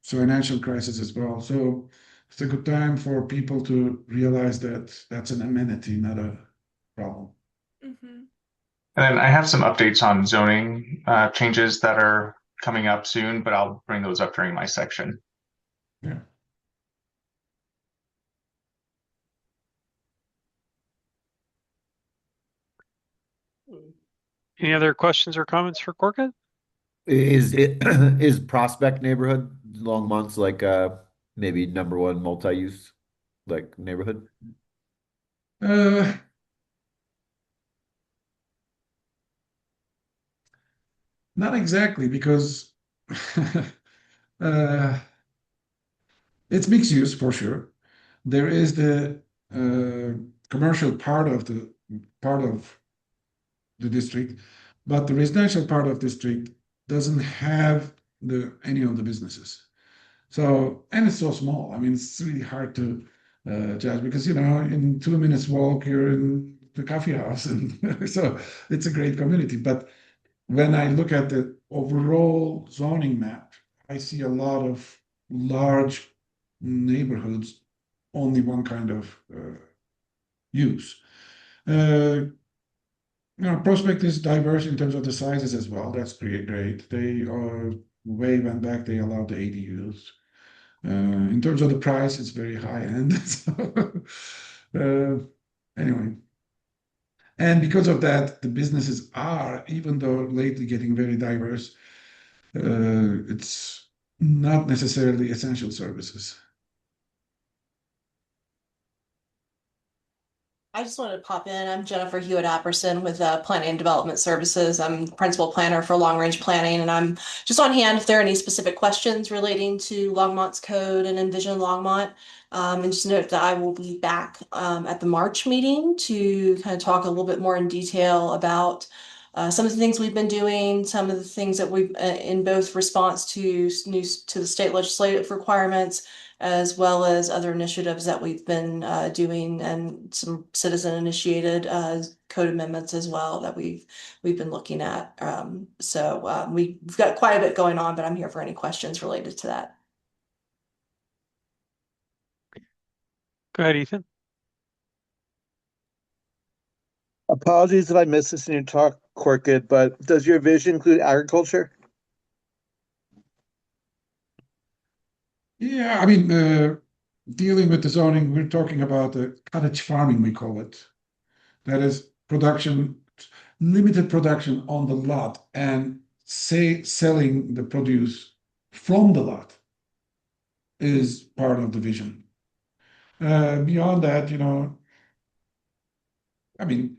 financial crisis as well. So it's a good time for people to realize that that's an amenity, not a problem. Mm-hmm. And then I have some updates on zoning changes that are coming up soon, but I'll bring those up during my section. Yeah. Any other questions or comments for Corkit? Is it is Prospect neighborhood Longmont's like maybe number one multi-use like neighborhood? Uh, Not exactly, because uh, it's mixed use for sure. There is the commercial part of the district, but the residential part of district doesn't have any of the businesses. So, and it's so small. I mean, it's really hard to judge because, in 2 minutes walk, you're in the coffee house. And so it's a great community. But when I look at the overall zoning map, I see a lot of large neighborhoods, only one kind of use. Prospect is diverse in terms of the sizes as well. That's great. They are way went back, they allowed the ADUs. In terms of the price, it's very high end. Anyway, and because of that, the businesses are, even though lately getting very diverse, it's not necessarily essential services. I just wanted to pop in. I'm Jennifer Hewitt-Apperson with Planning and Development Services. I'm principal planner for long range planning, and I'm just on hand if there are any specific questions relating to Longmont's code and Envision Longmont. And just note that I will be back at the March meeting to kind of talk a little bit more in detail about some of the things we've been doing, some of the things that we've in both response to the state legislative requirements, as well as other initiatives that we've been doing, and some citizen initiated code amendments as well that we've been looking at. So we've got quite a bit going on, but I'm here for any questions related to that. Go ahead, Ethan. Apologies if I missed this in your talk, Corkit, but does your vision include agriculture? Yeah, I mean, dealing with the zoning, we're talking about cottage farming, we call it. That is limited production on the lot, and selling the produce from the lot is part of the vision. Beyond that, I mean,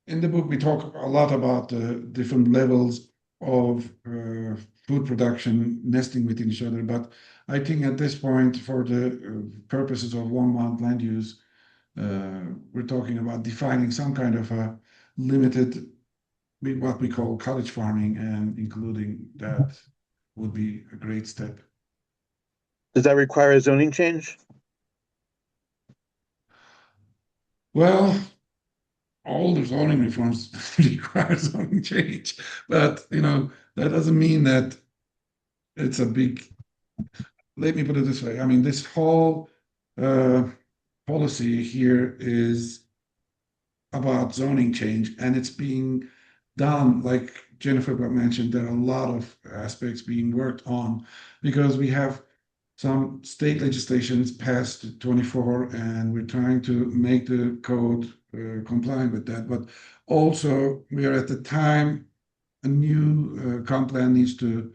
in the book, we talk a lot about the different levels of food production nesting within each other. But I think at this point, for the purposes of Longmont land use, we're talking about defining some kind of a limited, what we call cottage farming, and including that would be a great step. Does that require a zoning change? Well, all the zoning reforms require zoning change, but that doesn't mean that it's a big. Let me put it this way. I mean, this whole policy here is about zoning change, and it's being done, like Jennifer mentioned, there are a lot of aspects being worked on because we have some state legislations passed 24, and we're trying to make the code compliant with that. But also, we are at the time a new comp plan needs to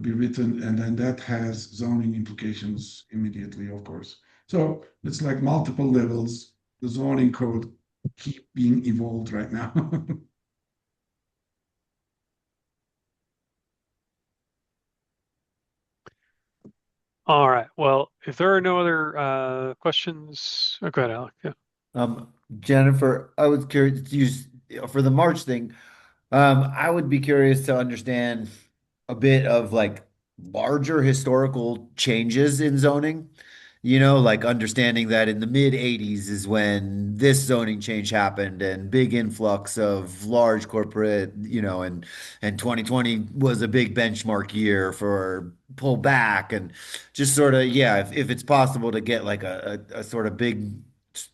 be written, and then that has zoning implications immediately, of course. So it's like multiple levels. The zoning code keep being evolved right now. All right. Well, if there are no other questions, go ahead, Alec. Yeah. Jennifer, I was curious to use for the March thing. I would be curious to understand a bit of like larger historical changes in zoning. Like understanding that in the mid 80s is when this zoning change happened and big influx of large corporate, and 2020 was a big benchmark year for pullback and just sort of, yeah, if it's possible to get like a sort of big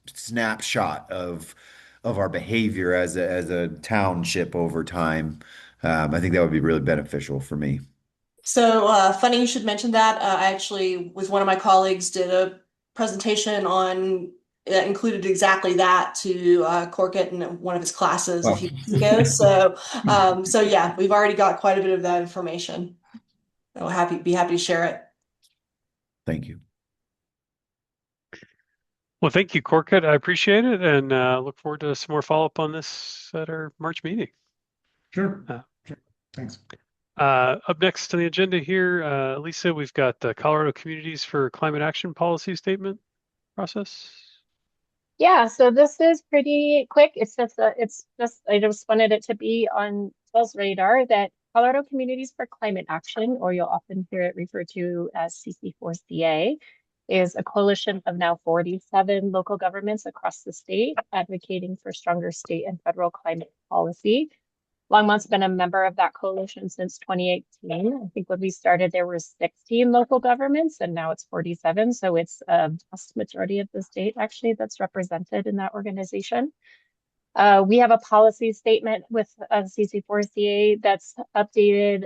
snapshot of our behavior as a township over time. I think that would be really beneficial for me. So funny you should mention that. I actually, with one of my colleagues, did a presentation on that included exactly that to Corkett in one of his classes a Wow. few weeks ago. So yeah, we've already got quite a bit of that information. I'll be happy to share it. Thank you. Well, thank you, Corkett. I appreciate it, and look forward to some more follow-up on this at our March meeting. Sure. Sure. Thanks. Up next on the agenda here, Lisa, we've got the Colorado Communities for Climate Action Policy Statement process. Yeah, so this is pretty quick. I just wanted it to be on Phil's radar that Colorado Communities for Climate Action, or you'll often hear it referred to as CC4CA, is a coalition of now 47 local governments across the state advocating for stronger state and federal climate policy. Longmont's been a member of that coalition since 2018. I think when we started, there were 16 local governments, and now it's 47. So it's a vast majority of the state actually that's represented in that organization. We have a policy statement with CC4CA that's updated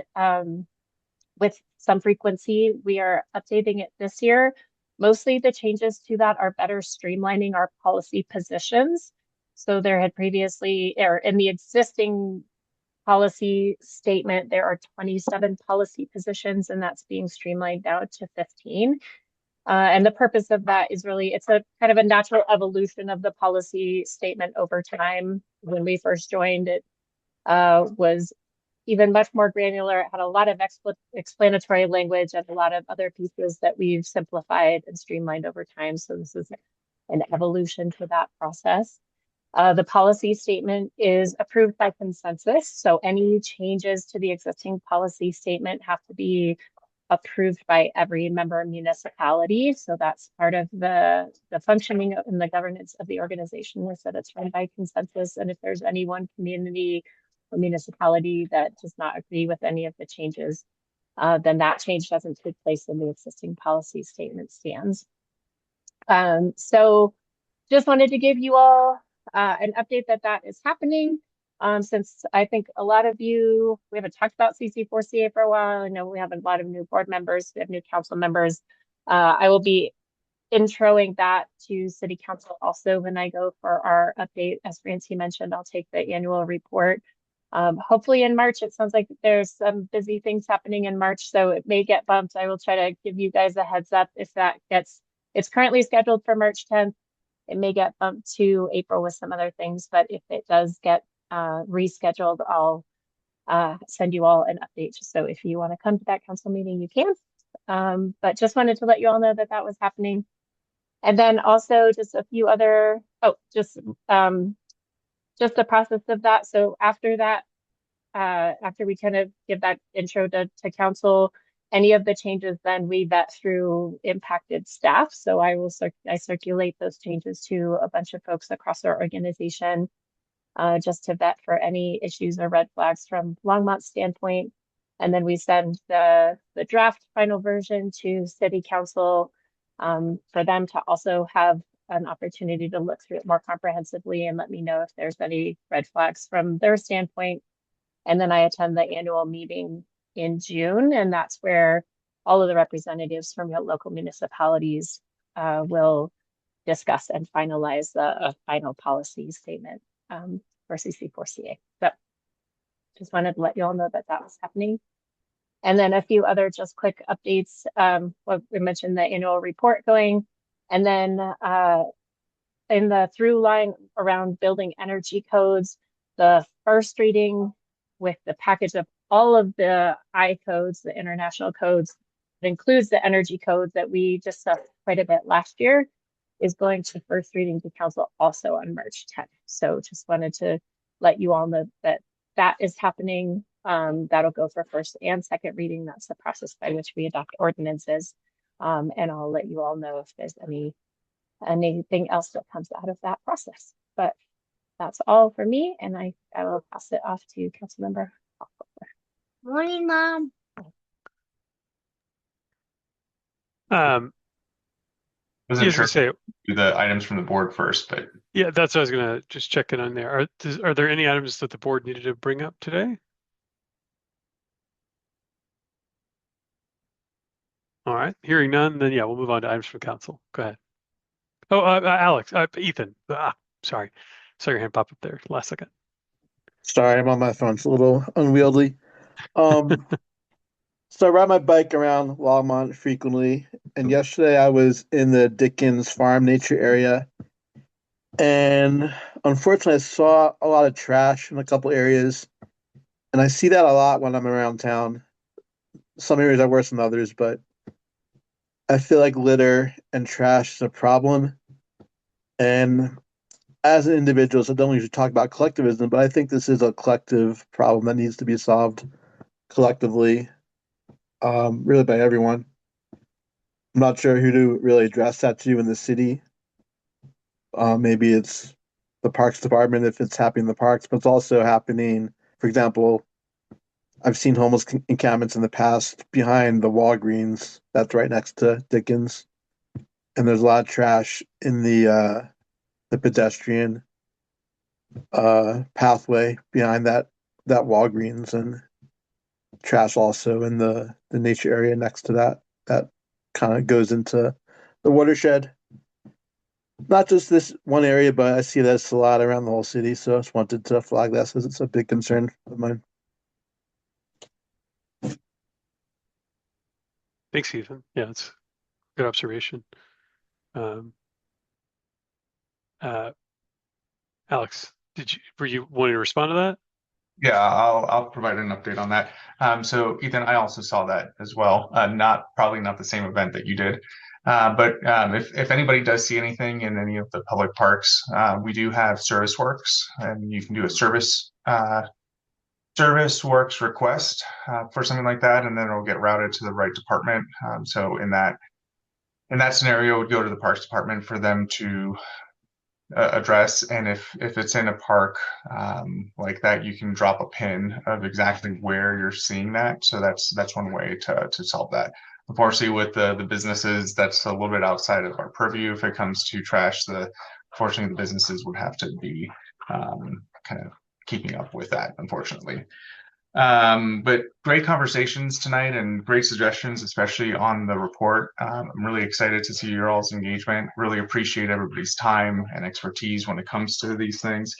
with some frequency. We are updating it this year. Mostly the changes to that are better streamlining our policy positions. So there had previously, or in the existing policy statement, there are 27 policy positions, and that's being streamlined down to 15. And the purpose of that is really, it's a kind of a natural evolution of the policy statement over time. When we first joined, it was even much more granular. It had a lot of explanatory language and a lot of other pieces that we've simplified and streamlined over time. So this is an evolution to that process. The policy statement is approved by consensus. So any changes to the existing policy statement have to be approved by every member municipality. So that's part of the functioning and the governance of the organization, is that it's run by consensus. And if there's any one community or municipality that does not agree with any of the changes, then that change doesn't take place in the existing policy statement stands. So just wanted to give you all an update that is happening. Since I think a lot of you, we haven't talked about CC4CA for a while. I know we have a lot of new board members, we have new council members. I will be introing that to city council also when I go for our update. As Francie mentioned, I'll take the annual report. Hopefully in March. It sounds like there's some busy things happening in March, so it may get bumped. I will try to give you guys a heads up if that gets, it's currently scheduled for March 10th. It may get bumped to April with some other things, but if it does get rescheduled, I'll send you all an update. So if you want to come to that council meeting, you can. But just wanted to let you all know that that was happening. And then also just a few other, just the process of that. So after that, after we kind of give that intro to council, any of the changes then we vet through impacted staff. So I circulate those changes to a bunch of folks across our organization, just to vet for any issues or red flags from Longmont's standpoint. And then we send the draft final version to city council for them to also have an opportunity to look through it more comprehensively and let me know if there's any red flags from their standpoint. And then I attend the annual meeting in June, and that's where all of the representatives from your local municipalities will discuss and finalize a final policy statement for CC4CA. So just wanted to let you all know that that was happening. And then a few other just quick updates. What we mentioned, the annual report going, and then in the through line around building energy codes, the first reading with the package of all of the I codes, the international codes, it includes the energy codes that we discussed quite a bit last year, is going to first reading to council also on March 10th. So just wanted to let you all know that that is happening. That'll go for first and second reading. That's the process by which we adopt ordinances. And I'll let you all know if there's anything else that comes out of that process. But that's all for me, and I will pass it off to Councilmember. Morning, Mom. Wasn't Yes, sure to say, do the items from the board first, but yeah, that's what I was gonna just check in on there. Are there any items that the board needed to bring up today? All right, hearing none, then yeah, we'll move on to items from council. Go ahead. Oh, Alex, Ethan. Sorry, saw your hand pop up there last second. Sorry, I'm on my phone. It's a little unwieldy. So I ride my bike around Longmont frequently, and yesterday I was in the Dickens Farm Nature area, and unfortunately I saw a lot of trash in a couple areas, and I see that a lot when I'm around town. Some areas are worse than others, but I feel like litter and trash is a problem. And as an individual, so I don't usually talk about collectivism, but I think this is a collective problem that needs to be solved collectively, really by everyone. I'm not sure who to really address that to in the city. Maybe it's the Parks Department if it's happening in the parks, but it's also happening, for example, I've seen homeless encampments in the past behind the Walgreens that's right next to Dickens. And there's a lot of trash in the pedestrian pathway behind that Walgreens, and trash also in the nature area next to that kind of goes into the watershed. Not just this one area, but I see that's a lot around the whole city. So I just wanted to flag that because it's a big concern of mine. Thanks, Ethan. Yeah, it's a good observation. Alex, were you wanting to respond to that? yeah, I'll provide an update on that. So Ethan, I also saw that as well. Probably not the same event that you did. But if anybody does see anything in any of the public parks, we do have Service Works, and you can do a Service Works request for something like that, and then it'll get routed to the right department. So in that scenario, it would go to the Parks Department for them to address. And if it's in a park like that, you can drop a pin of exactly where you're seeing that. So that's one way to solve that. Unfortunately, with the businesses, that's a little bit outside of our purview. If it comes to trash, unfortunately the businesses would have to be kind of keeping up with that, unfortunately. But great conversations tonight and great suggestions, especially on the report. I'm really excited to see your all's engagement. Really appreciate everybody's time and expertise when it comes to these things.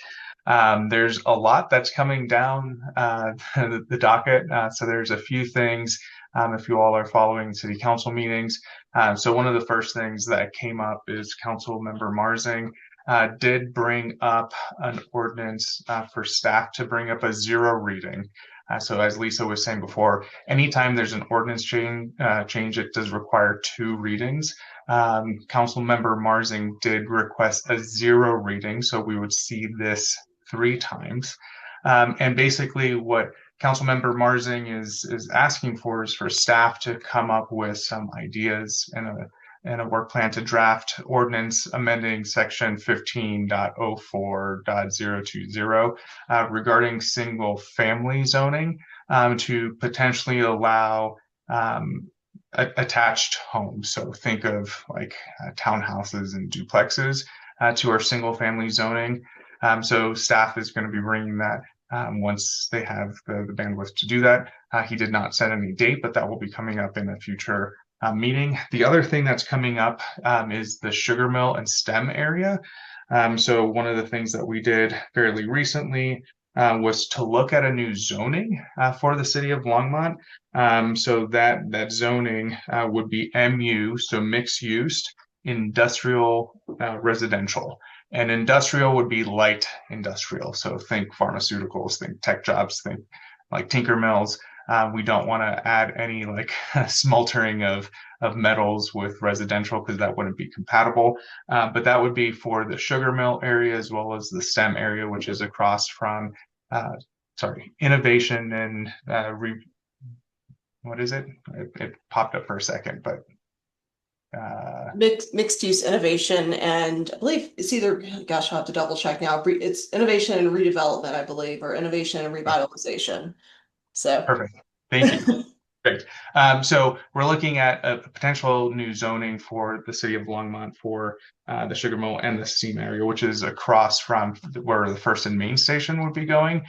There's a lot that's coming down the docket. So there's a few things if you all are following city council meetings. So one of the first things that came up is Council Member Marsing did bring up an ordinance for staff to bring up a zero reading. So as Lisa was saying before, anytime there's an ordinance change, it does require 2 readings. Council Member Marsing did request a 0 reading, so we would see this 3 times. And basically what Council Member Marsing is asking for is for staff to come up with some ideas and a work plan to draft ordinance amending section 15.04.020 regarding single family zoning to potentially allow attached homes. So think of like townhouses and duplexes to our single family zoning. So staff is going to be bringing that once they have the bandwidth to do that. He did not set any date, but that will be coming up in a future meeting. The other thing that's coming up is the sugar mill and STEM area. So one of the things that we did fairly recently was to look at a new zoning for the city of Longmont. So that zoning would be MU, so mixed use, industrial, residential. And industrial would be light industrial. So think pharmaceuticals, think tech jobs, think like tinker mills. We don't want to add any like smeltering of metals with residential because that wouldn't be compatible. But that would be for the sugar mill area as well as the STEM area, which is across from innovation and what is it? It popped up for a second, but mixed use innovation, and I believe it's either, gosh, I'll have to double check now. It's innovation and redevelopment, I believe, or innovation and revitalization. So perfect. Thank you. Great. So we're looking at a potential new zoning for the city of Longmont for the sugar mill and the steam area, which is across from where the First and Main Station would be going.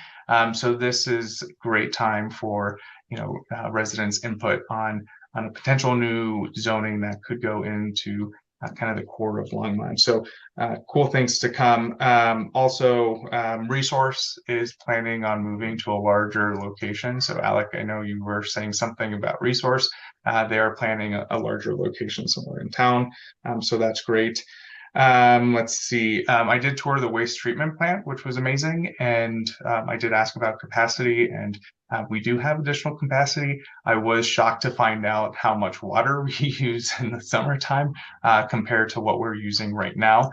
So this is a great time for residents' input on a potential new zoning that could go into kind of the core of Longmont. So cool things to come. Also, Resource is planning on moving to a larger location. So Alec, I know you were saying something about Resource. They are planning a larger location somewhere in town. So that's great. Let's see. I did tour the waste treatment plant, which was amazing. And I did ask about capacity, and we do have additional capacity. I was shocked to find out how much water we use in the summertime compared to what we're using right now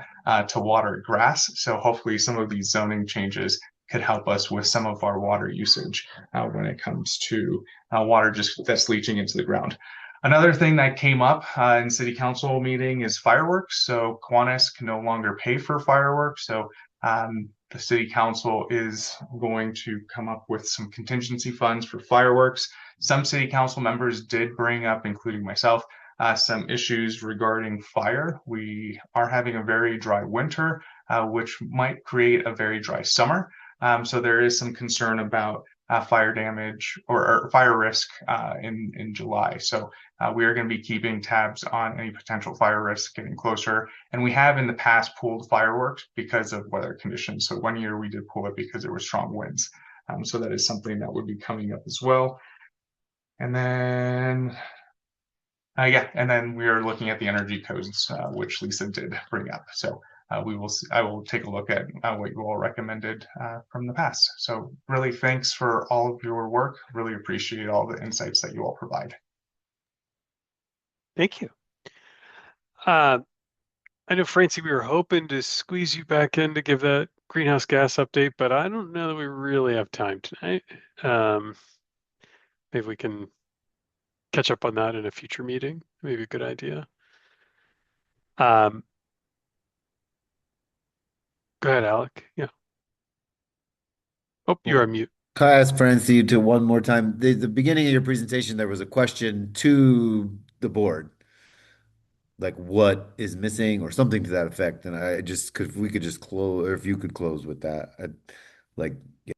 to water grass. So hopefully some of these zoning changes could help us with some of our water usage when it comes to water just that's leaching into the ground. Another thing that came up in city council meeting is fireworks. So Kiwanis can no longer pay for fireworks. So the city council is going to come up with some contingency funds for fireworks. Some city council members did bring up, including myself, some issues regarding fire. We are having a very dry winter, which might create a very dry summer. So there is some concern about fire damage or fire risk in July. So we are going to be keeping tabs on any potential fire risk getting closer. And we have in the past pulled fireworks because of weather conditions. So one year we did pull it because there were strong winds. So that is something that would be coming up as well. And then and then we are looking at the energy codes, which Lisa did bring up. So I will take a look at what you all recommended from the past. So really thanks for all of your work. Really appreciate all the insights that you all provide. Thank you. I know, Francie, we were hoping to squeeze you back in to give that greenhouse gas update, but I don't know that we really have time tonight. Maybe we can catch up on that in a future meeting. Maybe a good idea. Go ahead, Alec. Yeah. Oh, you're on mute. Can I ask Francie to one more time? The beginning of your presentation, there was a question to the board, like what is missing or something to that effect. And I just, if we could just close, or if you could close with that, like, yeah.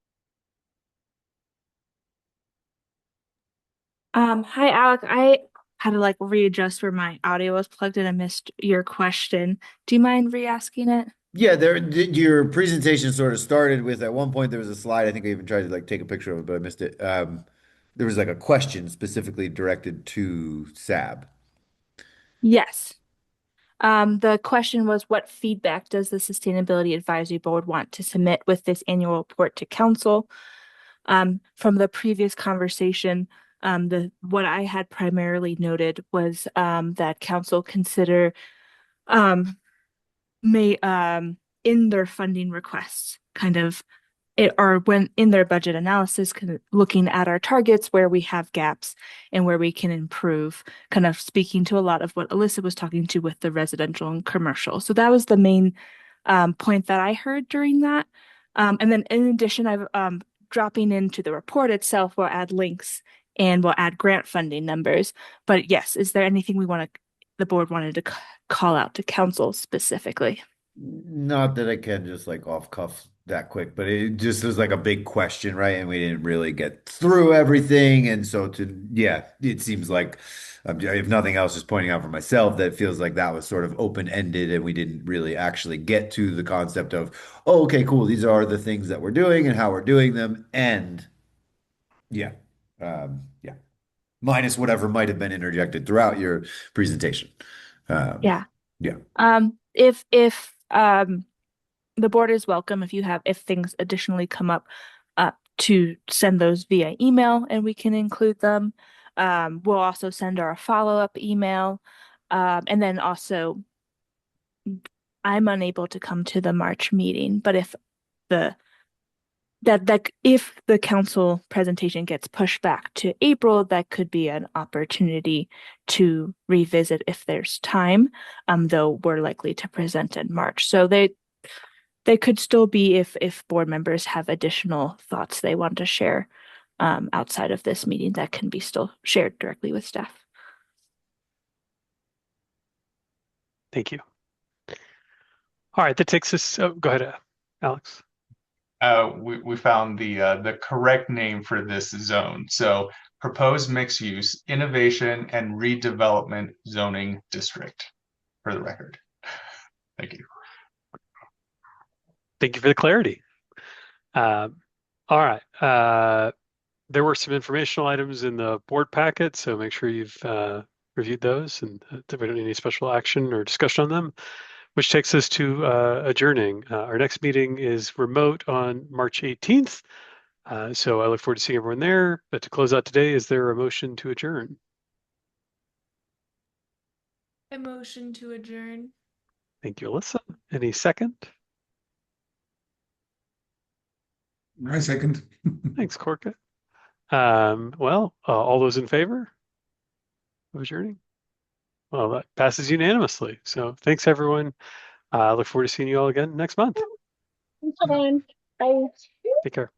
Hi, Alec. I had to like readjust where my audio was plugged in and missed your question. Do you mind re-asking it? Yeah, your presentation sort of started with at one point there was a slide. I think I even tried to like take a picture of it, but I missed it. There was like a question specifically directed to SAB. Yes. The question was, what feedback does the Sustainability Advisory Board want to submit with this annual report to council? From the previous conversation, what I had primarily noted was that council consider may in their funding requests kind of or when in their budget analysis, kind of looking at our targets where we have gaps and where we can improve, kind of speaking to a lot of what Alyssa was talking to with the residential and commercial. So that was the main point that I heard during that. And then in addition, I've dropping into the report itself, we'll add links and we'll add grant funding numbers. But yes, is there anything the board wanted to call out to council specifically? Not that I can just like off cuff that quick, but it just was like a big question, right? And we didn't really get through everything. And so yeah, it seems like, if nothing else, just pointing out for myself that it feels like that was sort of open-ended and we didn't really actually get to the concept of, oh, okay, cool. These are the things that we're doing and how we're doing them. And yeah, yeah, minus whatever might have been interjected throughout your presentation. Yeah. Yeah. If the board is welcome if things additionally come up to send those via email and we can include them. We'll also send our follow-up email. And then also I'm unable to come to the March meeting, but if the council presentation gets pushed back to April, that could be an opportunity to revisit if there's time, though we're likely to present in March. So they could still be if board members have additional thoughts they want to share outside of this meeting that can be still shared directly with staff. Thank you. All right, that takes us. Oh, go ahead, Alex. We found the correct name for this zone. So proposed mixed use innovation and redevelopment zoning district, for the record. Thank you. Thank you for the clarity. All right. There were some informational items in the board packet, so make sure you've reviewed those and we don't need any special action or discussion on them, which takes us to adjourning. Our next meeting is remote on March 18th. So I look forward to seeing everyone there. But to close out today, is there a motion to adjourn? A motion to adjourn. Thank you, Alyssa. Any second? I second. Thanks, Corka. Well, all those in favor of adjourning? Well, that passes unanimously. So thanks, everyone. I look forward to seeing you all again next month. Thanks, everyone. Bye. Take care.